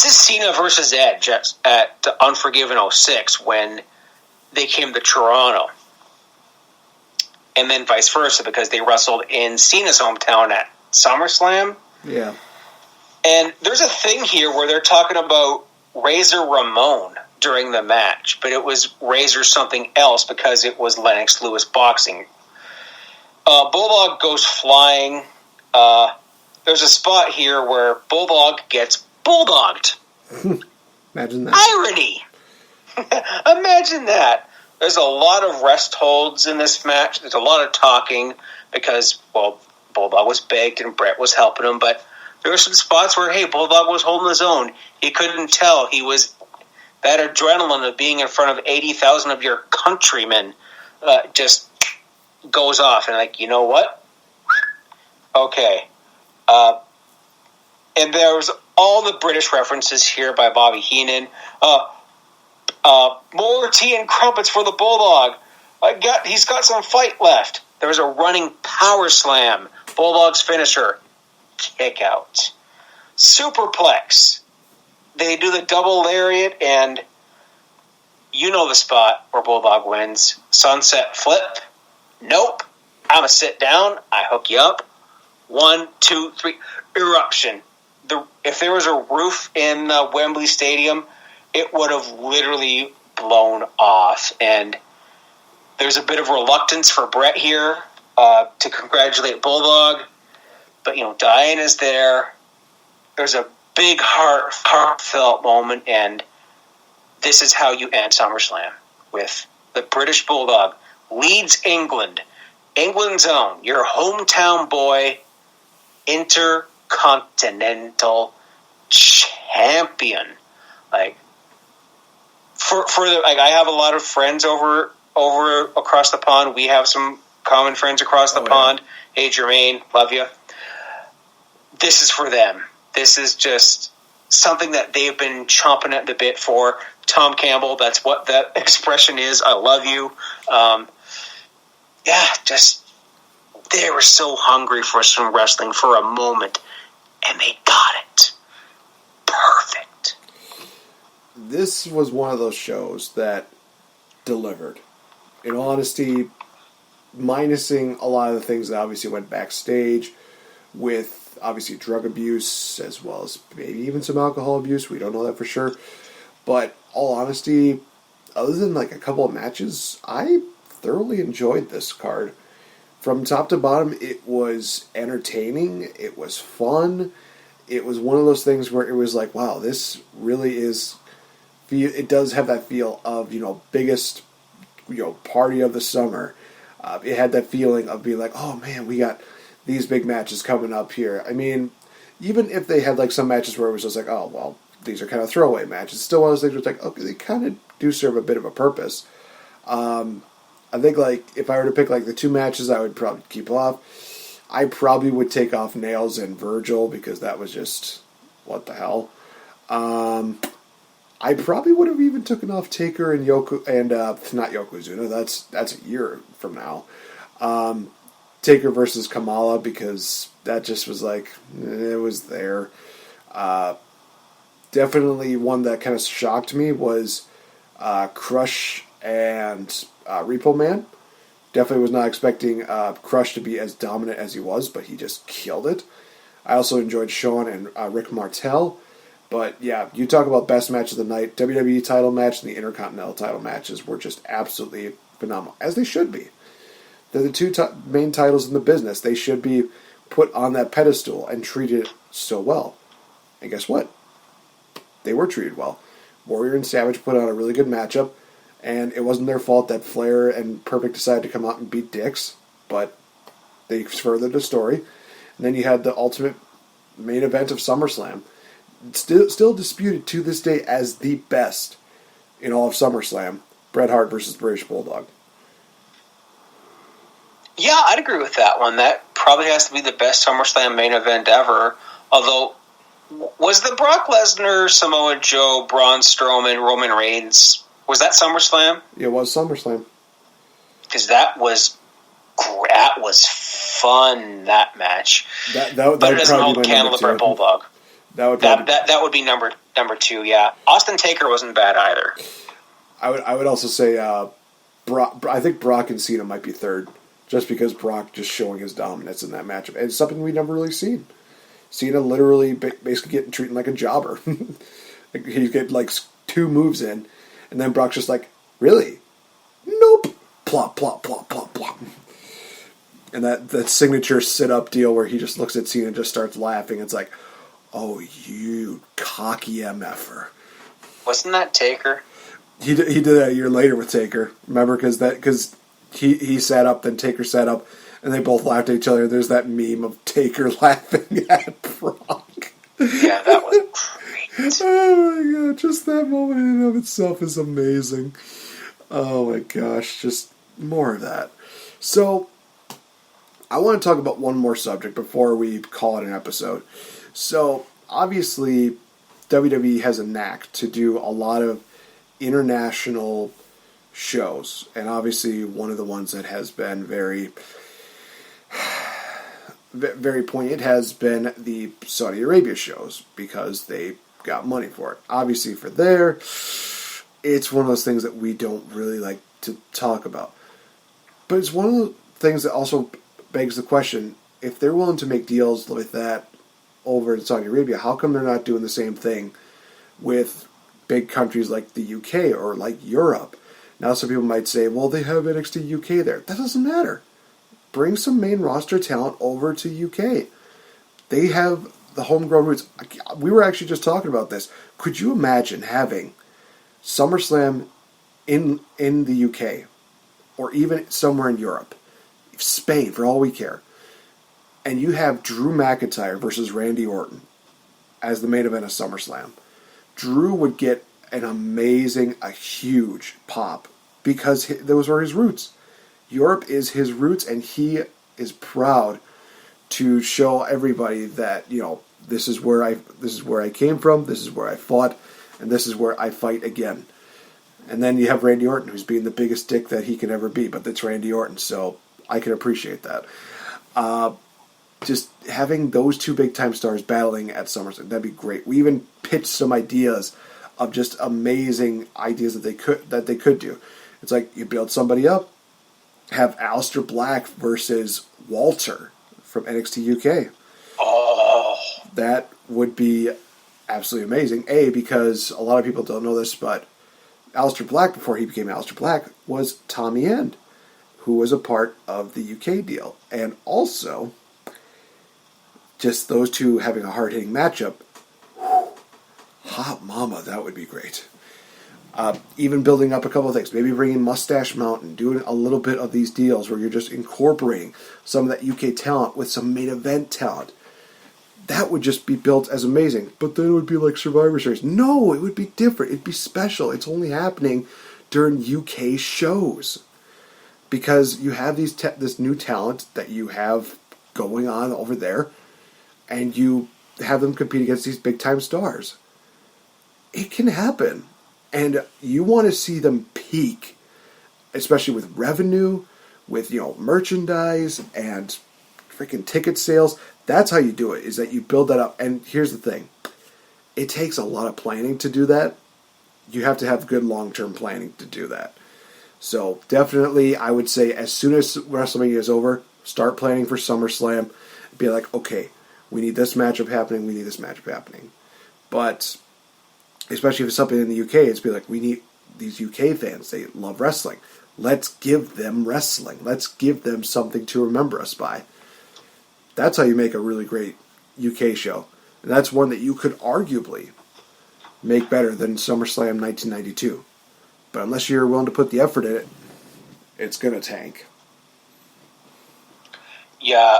is Cena versus Edge at Unforgiven 06 when they came to Toronto. And then vice versa because they wrestled in Cena's hometown at SummerSlam. Yeah. And there's a thing here where they're talking about Razor Ramon during the match, but it was Razor something else because it was Lennox Lewis boxing. Bulldog goes flying. There's a spot here where Bulldog gets bulldogged. Imagine that. Irony. Imagine that. There's a lot of rest holds in this match. There's a lot of talking because, well, Bulldog was baked and Bret was helping him, but there were some spots where, hey, Bulldog was holding his own. He couldn't tell. He was that adrenaline of being in front of 80,000 of your countrymen just goes off. And like, you know what? Okay. And there was all the British references here by Bobby Heenan. More tea and crumpets for the Bulldog. He's got some fight left. There was a running power slam. Bulldog's finisher. Kick out. Superplex. They do the double lariat, and you know the spot where Bulldog wins. Sunset flip. Nope. I'm a sit down. I hook you up. 1, 2, 3. Eruption. If there was a roof in Wembley Stadium, it would have literally blown off. And there's a bit of reluctance for Bret here to congratulate Bulldog. But, Diana's there. There's a big heartfelt moment, and this is how you end SummerSlam, with the British Bulldog leads England's own, your hometown boy, Intercontinental Champion. Like, I have a lot of friends over across the pond. We have some common friends across the pond. Yeah. Hey, Jermaine, love you. This is for them. This is just something that they've been chomping at the bit for. Tom Campbell. That's what that expression is. I love you. They were so hungry for some wrestling for a moment, and they got it. Perfect. This was one of those shows that delivered. In all honesty, minusing a lot of the things that obviously went backstage with obviously drug abuse as well as maybe even some alcohol abuse. We don't know that for sure. But all honesty, other than like a couple of matches, I thoroughly enjoyed this card. From top to bottom, it was entertaining. It was fun. It was one of those things where it was like, wow, this really is... It does have that feel of, biggest, party of the summer. It had that feeling of being like, oh man, we got these big matches coming up here. I mean, even if they had like some matches where it was just like, oh, well, these are kind of throwaway matches. Still one of those things where it's like, okay, they kind of do serve a bit of a purpose. I think like if I were to pick like the two matches I would probably keep off, I probably would take off Nails and Virgil because that was just, what the hell. I probably would have even taken off Taker and Yokozuna. That's a year from now. Taker versus Kamala because that just was like it was there. Definitely one that kind of shocked me was Crush and Repo Man. Definitely was not expecting Crush to be as dominant as he was, but he just killed it. I also enjoyed Shawn and Rick Martel. But yeah, you talk about best match of the night. WWE title match and the Intercontinental title matches were just absolutely phenomenal, as they should be. They're the two main titles in the business. They should be put on that pedestal and treated so well. And guess what? They were treated well. Warrior and Savage put on a really good matchup, and it wasn't their fault that Flair and Perfect decided to come out and beat Dix, but they furthered the story. And then you had the ultimate main event of SummerSlam. Still disputed to this day as the best in all of SummerSlam, Bret Hart versus British Bulldog. Yeah, I'd agree with that one. That probably has to be the best SummerSlam main event ever. Although, was the Brock Lesnar, Samoa Joe, Braun Strowman, Roman Reigns, was that SummerSlam? It was SummerSlam. Because that was fun, that match. That but it doesn't hold a candle to Bret Bulldog. That would be number two, yeah. Austin Taker wasn't bad either. I would also say I think Brock and Cena might be third, just because Brock just showing his dominance in that matchup. And it's something we've never really seen. Cena literally basically getting treated like a jobber. He get like 2 moves in, and then Brock's just like, really? Nope. Plop, plop, plop, plop, plop. And that signature sit-up deal where he just looks at Cena and just starts laughing. It's like, oh, you cocky MFer. Wasn't that Taker? He did that a year later with Taker. Remember, because he sat up, then Taker sat up, and they both laughed at each other. There's that meme of Taker laughing at Brock. Yeah, that was great. Oh my god, just that moment in and of itself is amazing. Oh my gosh, just more of that. So, I want to talk about one more subject before we call it an episode. So, obviously, WWE has a knack to do a lot of international shows. And obviously, one of the ones that has been very, very poignant has been the Saudi Arabia shows, because they got money for it. Obviously, for there, it's one of those things that we don't really like to talk about. But it's one of the things that also begs the question, if they're willing to make deals with that over in Saudi Arabia, how come they're not doing the same thing with big countries like the UK or like Europe? Now some people might say, well, they have NXT UK there. That doesn't matter. Bring some main roster talent over to UK. They have the homegrown roots. We were actually just talking about this. Could you imagine having SummerSlam in the UK or even somewhere in Europe, Spain for all we care, and you have Drew McIntyre versus Randy Orton as the main event of SummerSlam? Drew would get a huge pop because those were his roots. Europe is his roots, and he is proud to show everybody that, this is where I came from, this is where I fought, and this is where I fight again. And then you have Randy Orton, who's being the biggest dick that he can ever be, but that's Randy Orton, so I can appreciate that. Just having those two big-time stars battling at SummerSlam, that'd be great. We even pitched some ideas of just amazing ideas that they could do. It's like you build somebody up, have Aleister Black versus Walter from NXT UK. Oh, that would be absolutely amazing. Because a lot of people don't know this, but Aleister Black, before he became Aleister Black, was Tommy End, who was a part of the UK deal. And also, just those two having a hard-hitting matchup, hot mama, that would be great. Even building up a couple of things, maybe bringing Mustache Mountain, doing a little bit of these deals where you're just incorporating some of that UK talent with some main event talent. That would just be built as amazing. But then it would be like Survivor Series. No, it would be different. It'd be special. It's only happening during UK shows. Because you have this new talent that you have going on over there, and you have them compete against these big-time stars. It can happen. And you want to see them peak, especially with revenue, with, merchandise and freaking ticket sales. That's how you do it, is that you build that up. And here's the thing. It takes a lot of planning to do that. You have to have good long-term planning to do that. So definitely, I would say as soon as WrestleMania is over, start planning for SummerSlam. Be like, okay, we need this matchup happening, we need this matchup happening. But especially if it's something in the UK, it's be like, we need these UK fans. They love wrestling. Let's give them wrestling. Let's give them something to remember us by. That's how you make a really great UK show. And that's one that you could arguably make better than SummerSlam 1992. But unless you're willing to put the effort in it, it's going to tank. Yeah,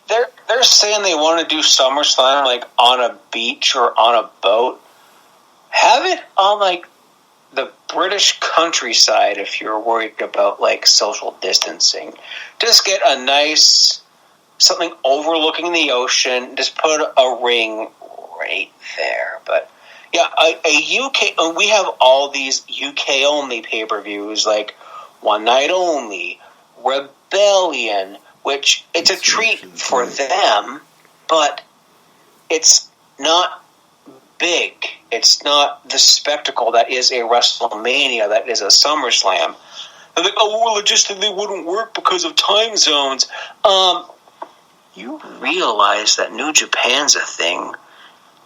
they're saying they want to do SummerSlam like on a beach or on a boat. Have it on like the British countryside if you're worried about like social distancing. Just get a nice something overlooking the ocean. Just put a ring right there. But yeah, a UK. We have all these UK only pay-per-views like One Night Only, Rebellion, which it's a treat for them, but it's not big. It's not the spectacle that is a WrestleMania, that is a SummerSlam. They're like, oh, well, logistically wouldn't work because of time zones. You realize that New Japan's a thing.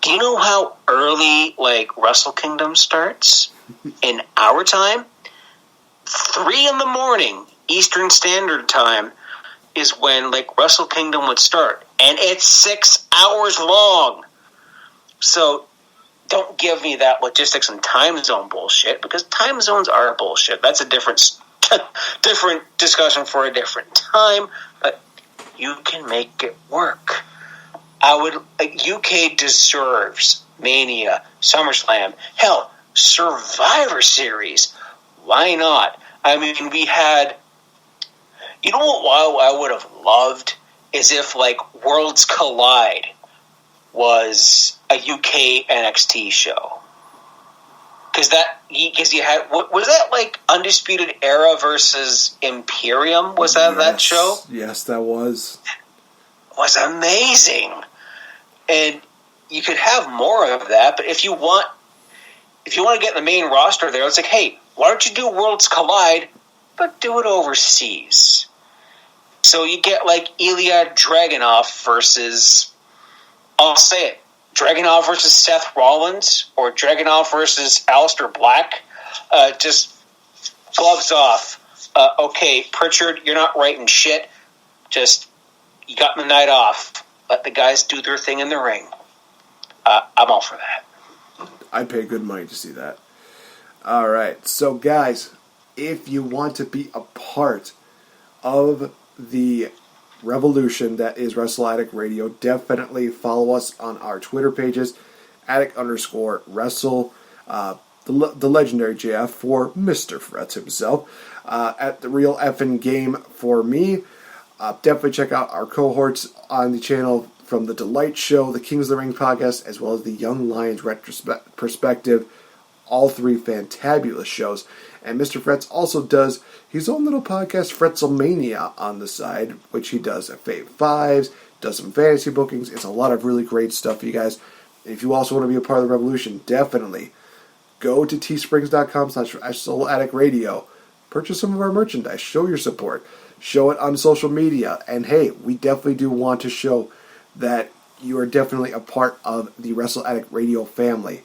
Do you know how early, like, Wrestle Kingdom starts? In our time? 3 a.m. Eastern Standard Time is when, like, Wrestle Kingdom would start. And it's 6 hours long. So don't give me that logistics and time zone bullshit, because time zones are bullshit. That's a different discussion for a different time, but you can make it work. UK deserves Mania, SummerSlam, hell, Survivor Series. Why not? I mean, we had, you know what I would have loved is if, like, Worlds Collide was a UK NXT show. Because you had, was that like Undisputed Era versus Imperium? Was that show? Yes, that was. It was amazing. And you could have more of that, but if you want to get the main roster there, it's like, hey, why don't you do Worlds Collide, but do it overseas? So you get like Ilya Dragunov versus, I'll say it, Dragunov versus Seth Rollins, or Dragunov versus Aleister Black. Just gloves off. Okay, Pritchard, you're not writing shit. Just, you got the night off. Let the guys do their thing in the ring. I'm all for that. I'd pay good money to see that. All right, so guys, if you want to be a part of the revolution that is Wrestle Addict Radio, definitely follow us on our Twitter pages, Addict_Wrestle, the legendary JF for Mr. Fretz himself, at the Real Effin' Game for me. Definitely check out our cohorts on the channel from the Delight Show, the Kings of the Ring podcast, as well as the Young Lions Perspective. all 3 fantabulous shows. And Mr. Fretz also does his own little podcast, Fretzlemania, on the side, which he does at Fave 5s, does some fantasy bookings. It's a lot of really great stuff, you guys. If you also want to be a part of the revolution, definitely go to teesprings.com/WrestleAddictRadio. Purchase some of our merchandise. Show your support. Show it on social media. And hey, we definitely do want to show that you are definitely a part of the Wrestle Addict Radio family.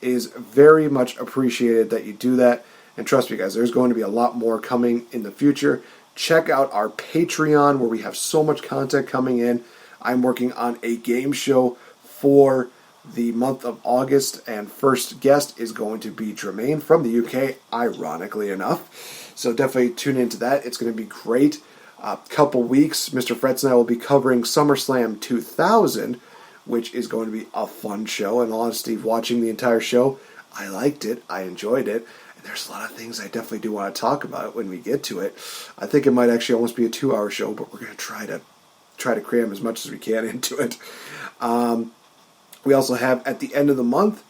It is very much appreciated that you do that. And trust me, guys, there's going to be a lot more coming in the future. Check out our Patreon, where we have so much content coming in. I'm working on a game show for the month of August, and first guest is going to be Tremaine from the UK, ironically enough. So definitely tune into that. It's going to be great. A couple weeks, Mr. Fretz and I will be covering SummerSlam 2000, which is going to be a fun show. And honestly, watching the entire show, I liked it. I enjoyed it. And there's a lot of things I definitely do want to talk about when we get to it. I think it might actually almost be a 2-hour show, but we're going to try to cram as much as we can into it. We also have, at the end of the month,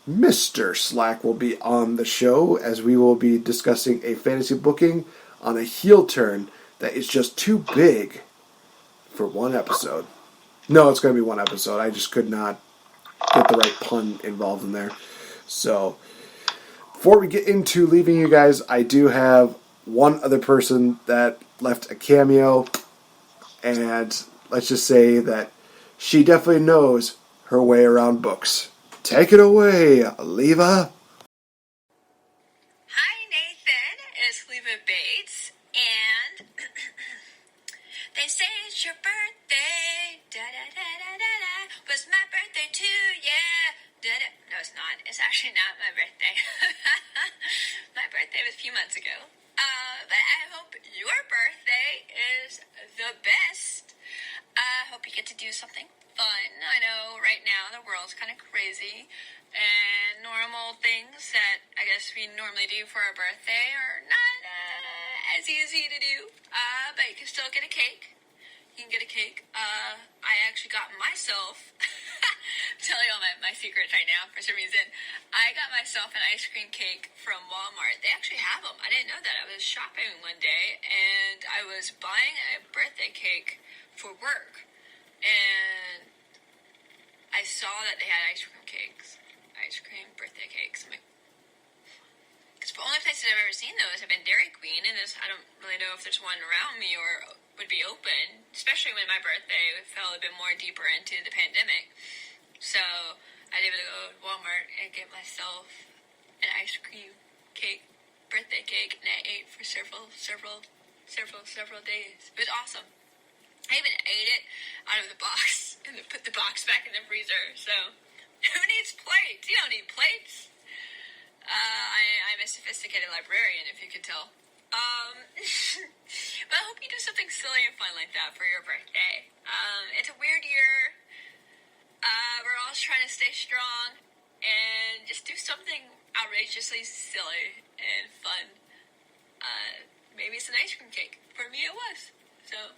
Mr. Slack will be on the show, as we will be discussing a fantasy booking on a heel turn that is just too big for one episode. No, it's going to be one episode. I just could not get the right pun involved in there. So, before we get into leaving you guys, I do have one other person that left a cameo, and let's just say that she definitely knows her way around books. Take it away, Leva. Hi, Nathan. It's Leva Bates, and they say it's your birthday. Da-da-da-da-da-da. Was my birthday too, yeah. Da-da. No, it's not. It's actually not my birthday. My birthday was a few months ago. But I hope your birthday is the best. I hope you get to do something fun. I know right now the world's kind of crazy, and normal things that I guess we normally do for our birthday are not as easy to do, but you can still get a cake. You can get a cake. I actually got myself, I'm telling you all my secrets right now for some reason, I got myself an ice cream cake from Walmart. They actually have them. I didn't know that. I was shopping one day, and I was buying a birthday cake for work, and I saw that they had ice cream birthday cakes. Because the only places I've ever seen those have been Dairy Queen, and I don't really know if there's one around me or would be open, especially when my birthday fell a bit more deeper into the pandemic. So I was able to go to Walmart and get myself an ice cream cake, birthday cake, and I ate for several days. It was awesome. I even ate it out of the box and then put the box back in the freezer. So, who needs plates? You don't need plates. I'm a sophisticated librarian, if you could tell. But I hope you do something silly and fun like that for your birthday. It's a weird year. We're all trying to stay strong and just do something outrageously silly and fun. Maybe it's an ice cream cake. For me, it was. So.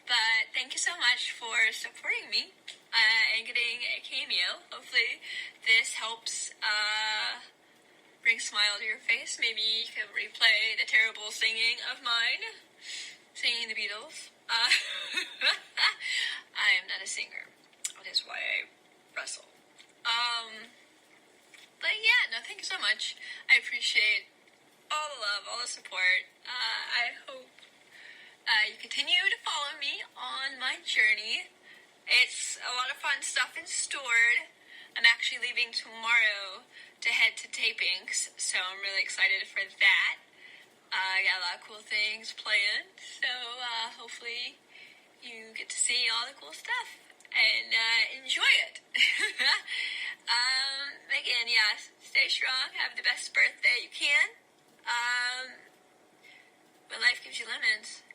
But thank you so much for supporting me and getting a cameo. Hopefully this helps bring a smile to your face. Maybe you can replay the terrible singing of mine, singing the Beatles. I am not a singer. That is why I wrestle. But yeah, no, thank you so much. I appreciate all the love, all the support. I hope you continue to follow me on my journey. It's a lot of fun stuff in store. I'm actually leaving tomorrow to head to tapings, so I'm really excited for that. I got a lot of cool things planned, so hopefully you get to see all the cool stuff and enjoy it. Again, yeah, stay strong, have the best birthday you can. When life gives you lemons,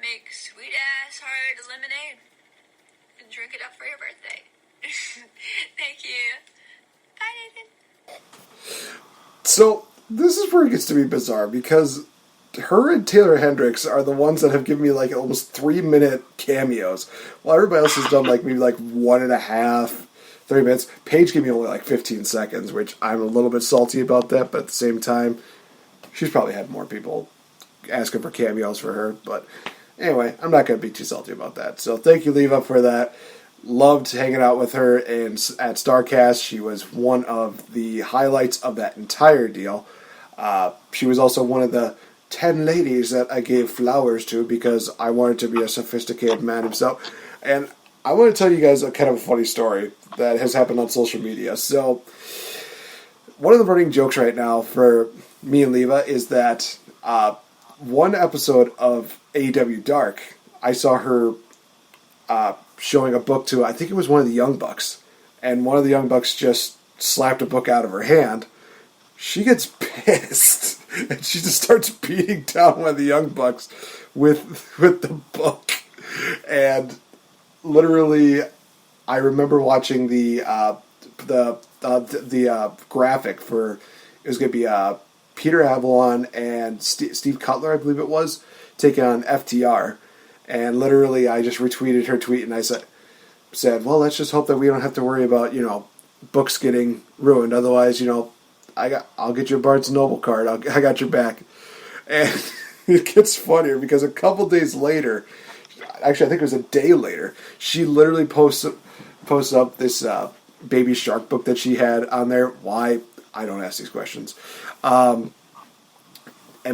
make sweet-ass hard lemonade and drink it up for your birthday. Thank you. Bye, Nathan. So, this is where it gets to be bizarre, because her and Taylor Hendricks are the ones that have given me like almost 3-minute cameos, while everybody else has done like maybe like 1.5, 30 minutes. Paige gave me only like 15 seconds, which I'm a little bit salty about that, but at the same time, she's probably had more people asking for cameos for her. But anyway, I'm not going to be too salty about that. So thank you, Leva, for that. Loved hanging out with her at StarCast. She was one of the highlights of that entire deal. She was also one of the 10 ladies that I gave flowers to because I wanted to be a sophisticated man himself. And I want to tell you guys a kind of a funny story that has happened on social media. So, one of the running jokes right now for me and Leva is that one episode of AEW Dark, I saw her showing a book to, I think it was one of the Young Bucks, and one of the Young Bucks just slapped a book out of her hand. She gets pissed, and she just starts beating down one of the Young Bucks with the book. And literally, I remember watching the graphic for, it was going to be Peter Avalon and Steve Cutler, I believe it was, taking on FTR. And literally, I just retweeted her tweet, and I said, well, let's just hope that we don't have to worry about, books getting ruined. Otherwise, I'll get you a Barnes & Noble card. I got your back. And it gets funnier because a couple days later, actually I think it was a day later, she literally posts up this Baby Shark book that she had on there. Why? I don't ask these questions. And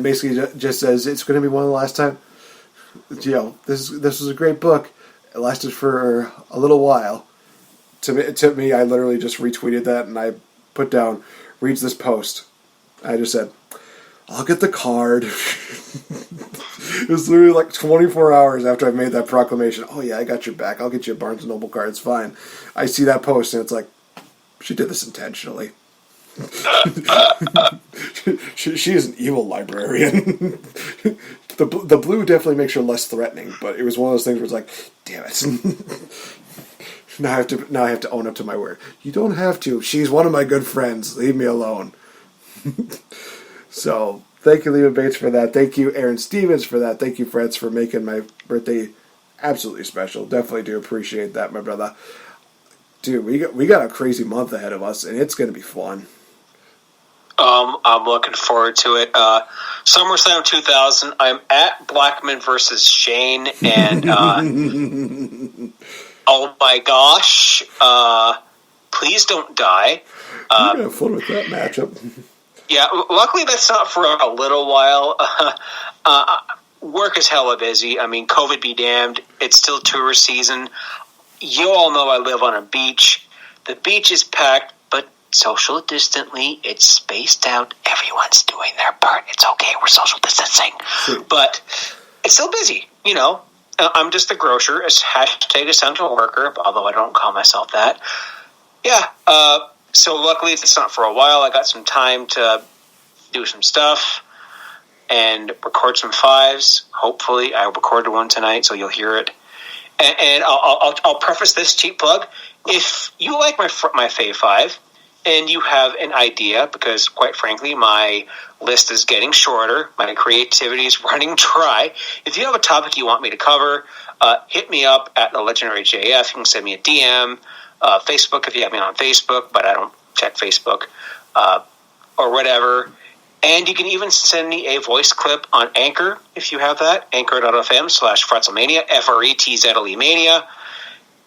basically just says, it's going to be one of the last time. This was a great book. It lasted for a little while. To me, I literally just retweeted that, and I put down, reads this post. I just said, I'll get the card. It was literally like 24 hours after I made that proclamation. Oh yeah, I got your back. I'll get you a Barnes & Noble card. It's fine. I see that post, and it's like, she did this intentionally. She is an evil librarian. The blue definitely makes her less threatening, but it was one of those things where it's like, damn it. Now I have to own up to my word. You don't have to. She's one of my good friends. Leave me alone. So, thank you, Leva Bates, for that. Thank you, Aaron Stevens, for that. Thank you, Fretz, for making my birthday absolutely special. Definitely do appreciate that, my brother. Dude, we got a crazy month ahead of us, and it's going to be fun. I'm looking forward to it. SummerSlam 2000. I'm at Blackman versus Shane, and oh my gosh, please don't die. You're gonna have fun with that matchup. Yeah, luckily that's not for a little while. Work is hella busy. I mean, COVID be damned. It's still tourist season. You all know I live on a beach. The beach is packed, but social distantly. It's spaced out. Everyone's doing their part. It's okay. We're social distancing. But it's still busy, I'm just the grocer. It's hashtag essential worker, although I don't call myself that. Yeah, so luckily it's not for a while. I got some time to do some stuff and record some fives. Hopefully, I recorded one tonight, so you'll hear it. And I'll preface this cheap plug. If you like my Fave 5 and you have an idea, because quite frankly, my list is getting shorter, my creativity is running dry. If you have a topic you want me to cover, hit me up at the Legendary JF. You can send me a DM. Facebook if you have me on Facebook, but I don't check Facebook, or whatever. And you can even send me a voice clip on Anchor if you have that, anchor.fm/Fretzlemania, FRETZLEmania.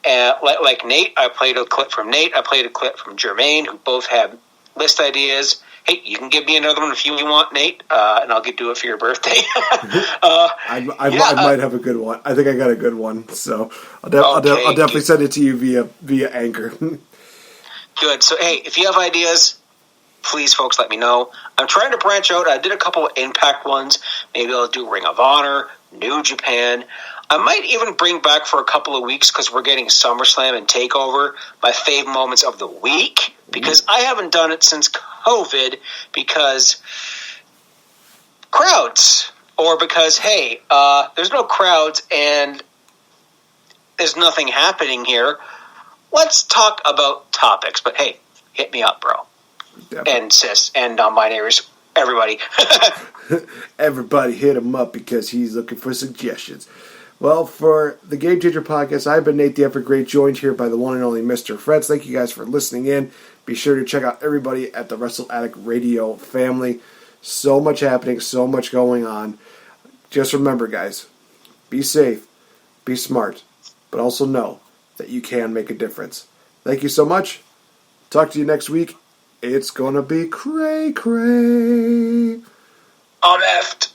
Like Nate, I played a clip from Nate. I played a clip from Jermaine, who both have list ideas. Hey, you can give me another one if you want, Nate, and I'll do it for your birthday. I might have a good one. I think I got a good one, so I'll definitely send it to you via Anchor. Good. So, hey, if you have ideas, please, folks, let me know. I'm trying to branch out. I did a couple of Impact ones. Maybe I'll do Ring of Honor, New Japan. I might even bring back for a couple of weeks, because we're getting SummerSlam and TakeOver, my fave moments of the week, because I haven't done it since COVID, because crowds, or because, hey, there's no crowds and there's nothing happening here. Let's talk about topics. But hey, hit me up, bro. Definitely. And sis, and non-binaries, everybody. Everybody hit him up because he's looking for suggestions. Well, for the Game Changer Podcast, I've been NateFNGreat, joined here by the one and only Mr. Fretz. Thank you guys for listening in. Be sure to check out everybody at the Wrestle Addict Radio family. So much happening, so much going on. Just remember, guys, be safe, be smart, but also know that you can make a difference. Thank you so much. Talk to you next week. It's gonna be cray-cray. I'm effed.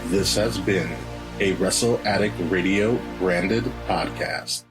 This has been a Wrestle Addict Radio branded podcast.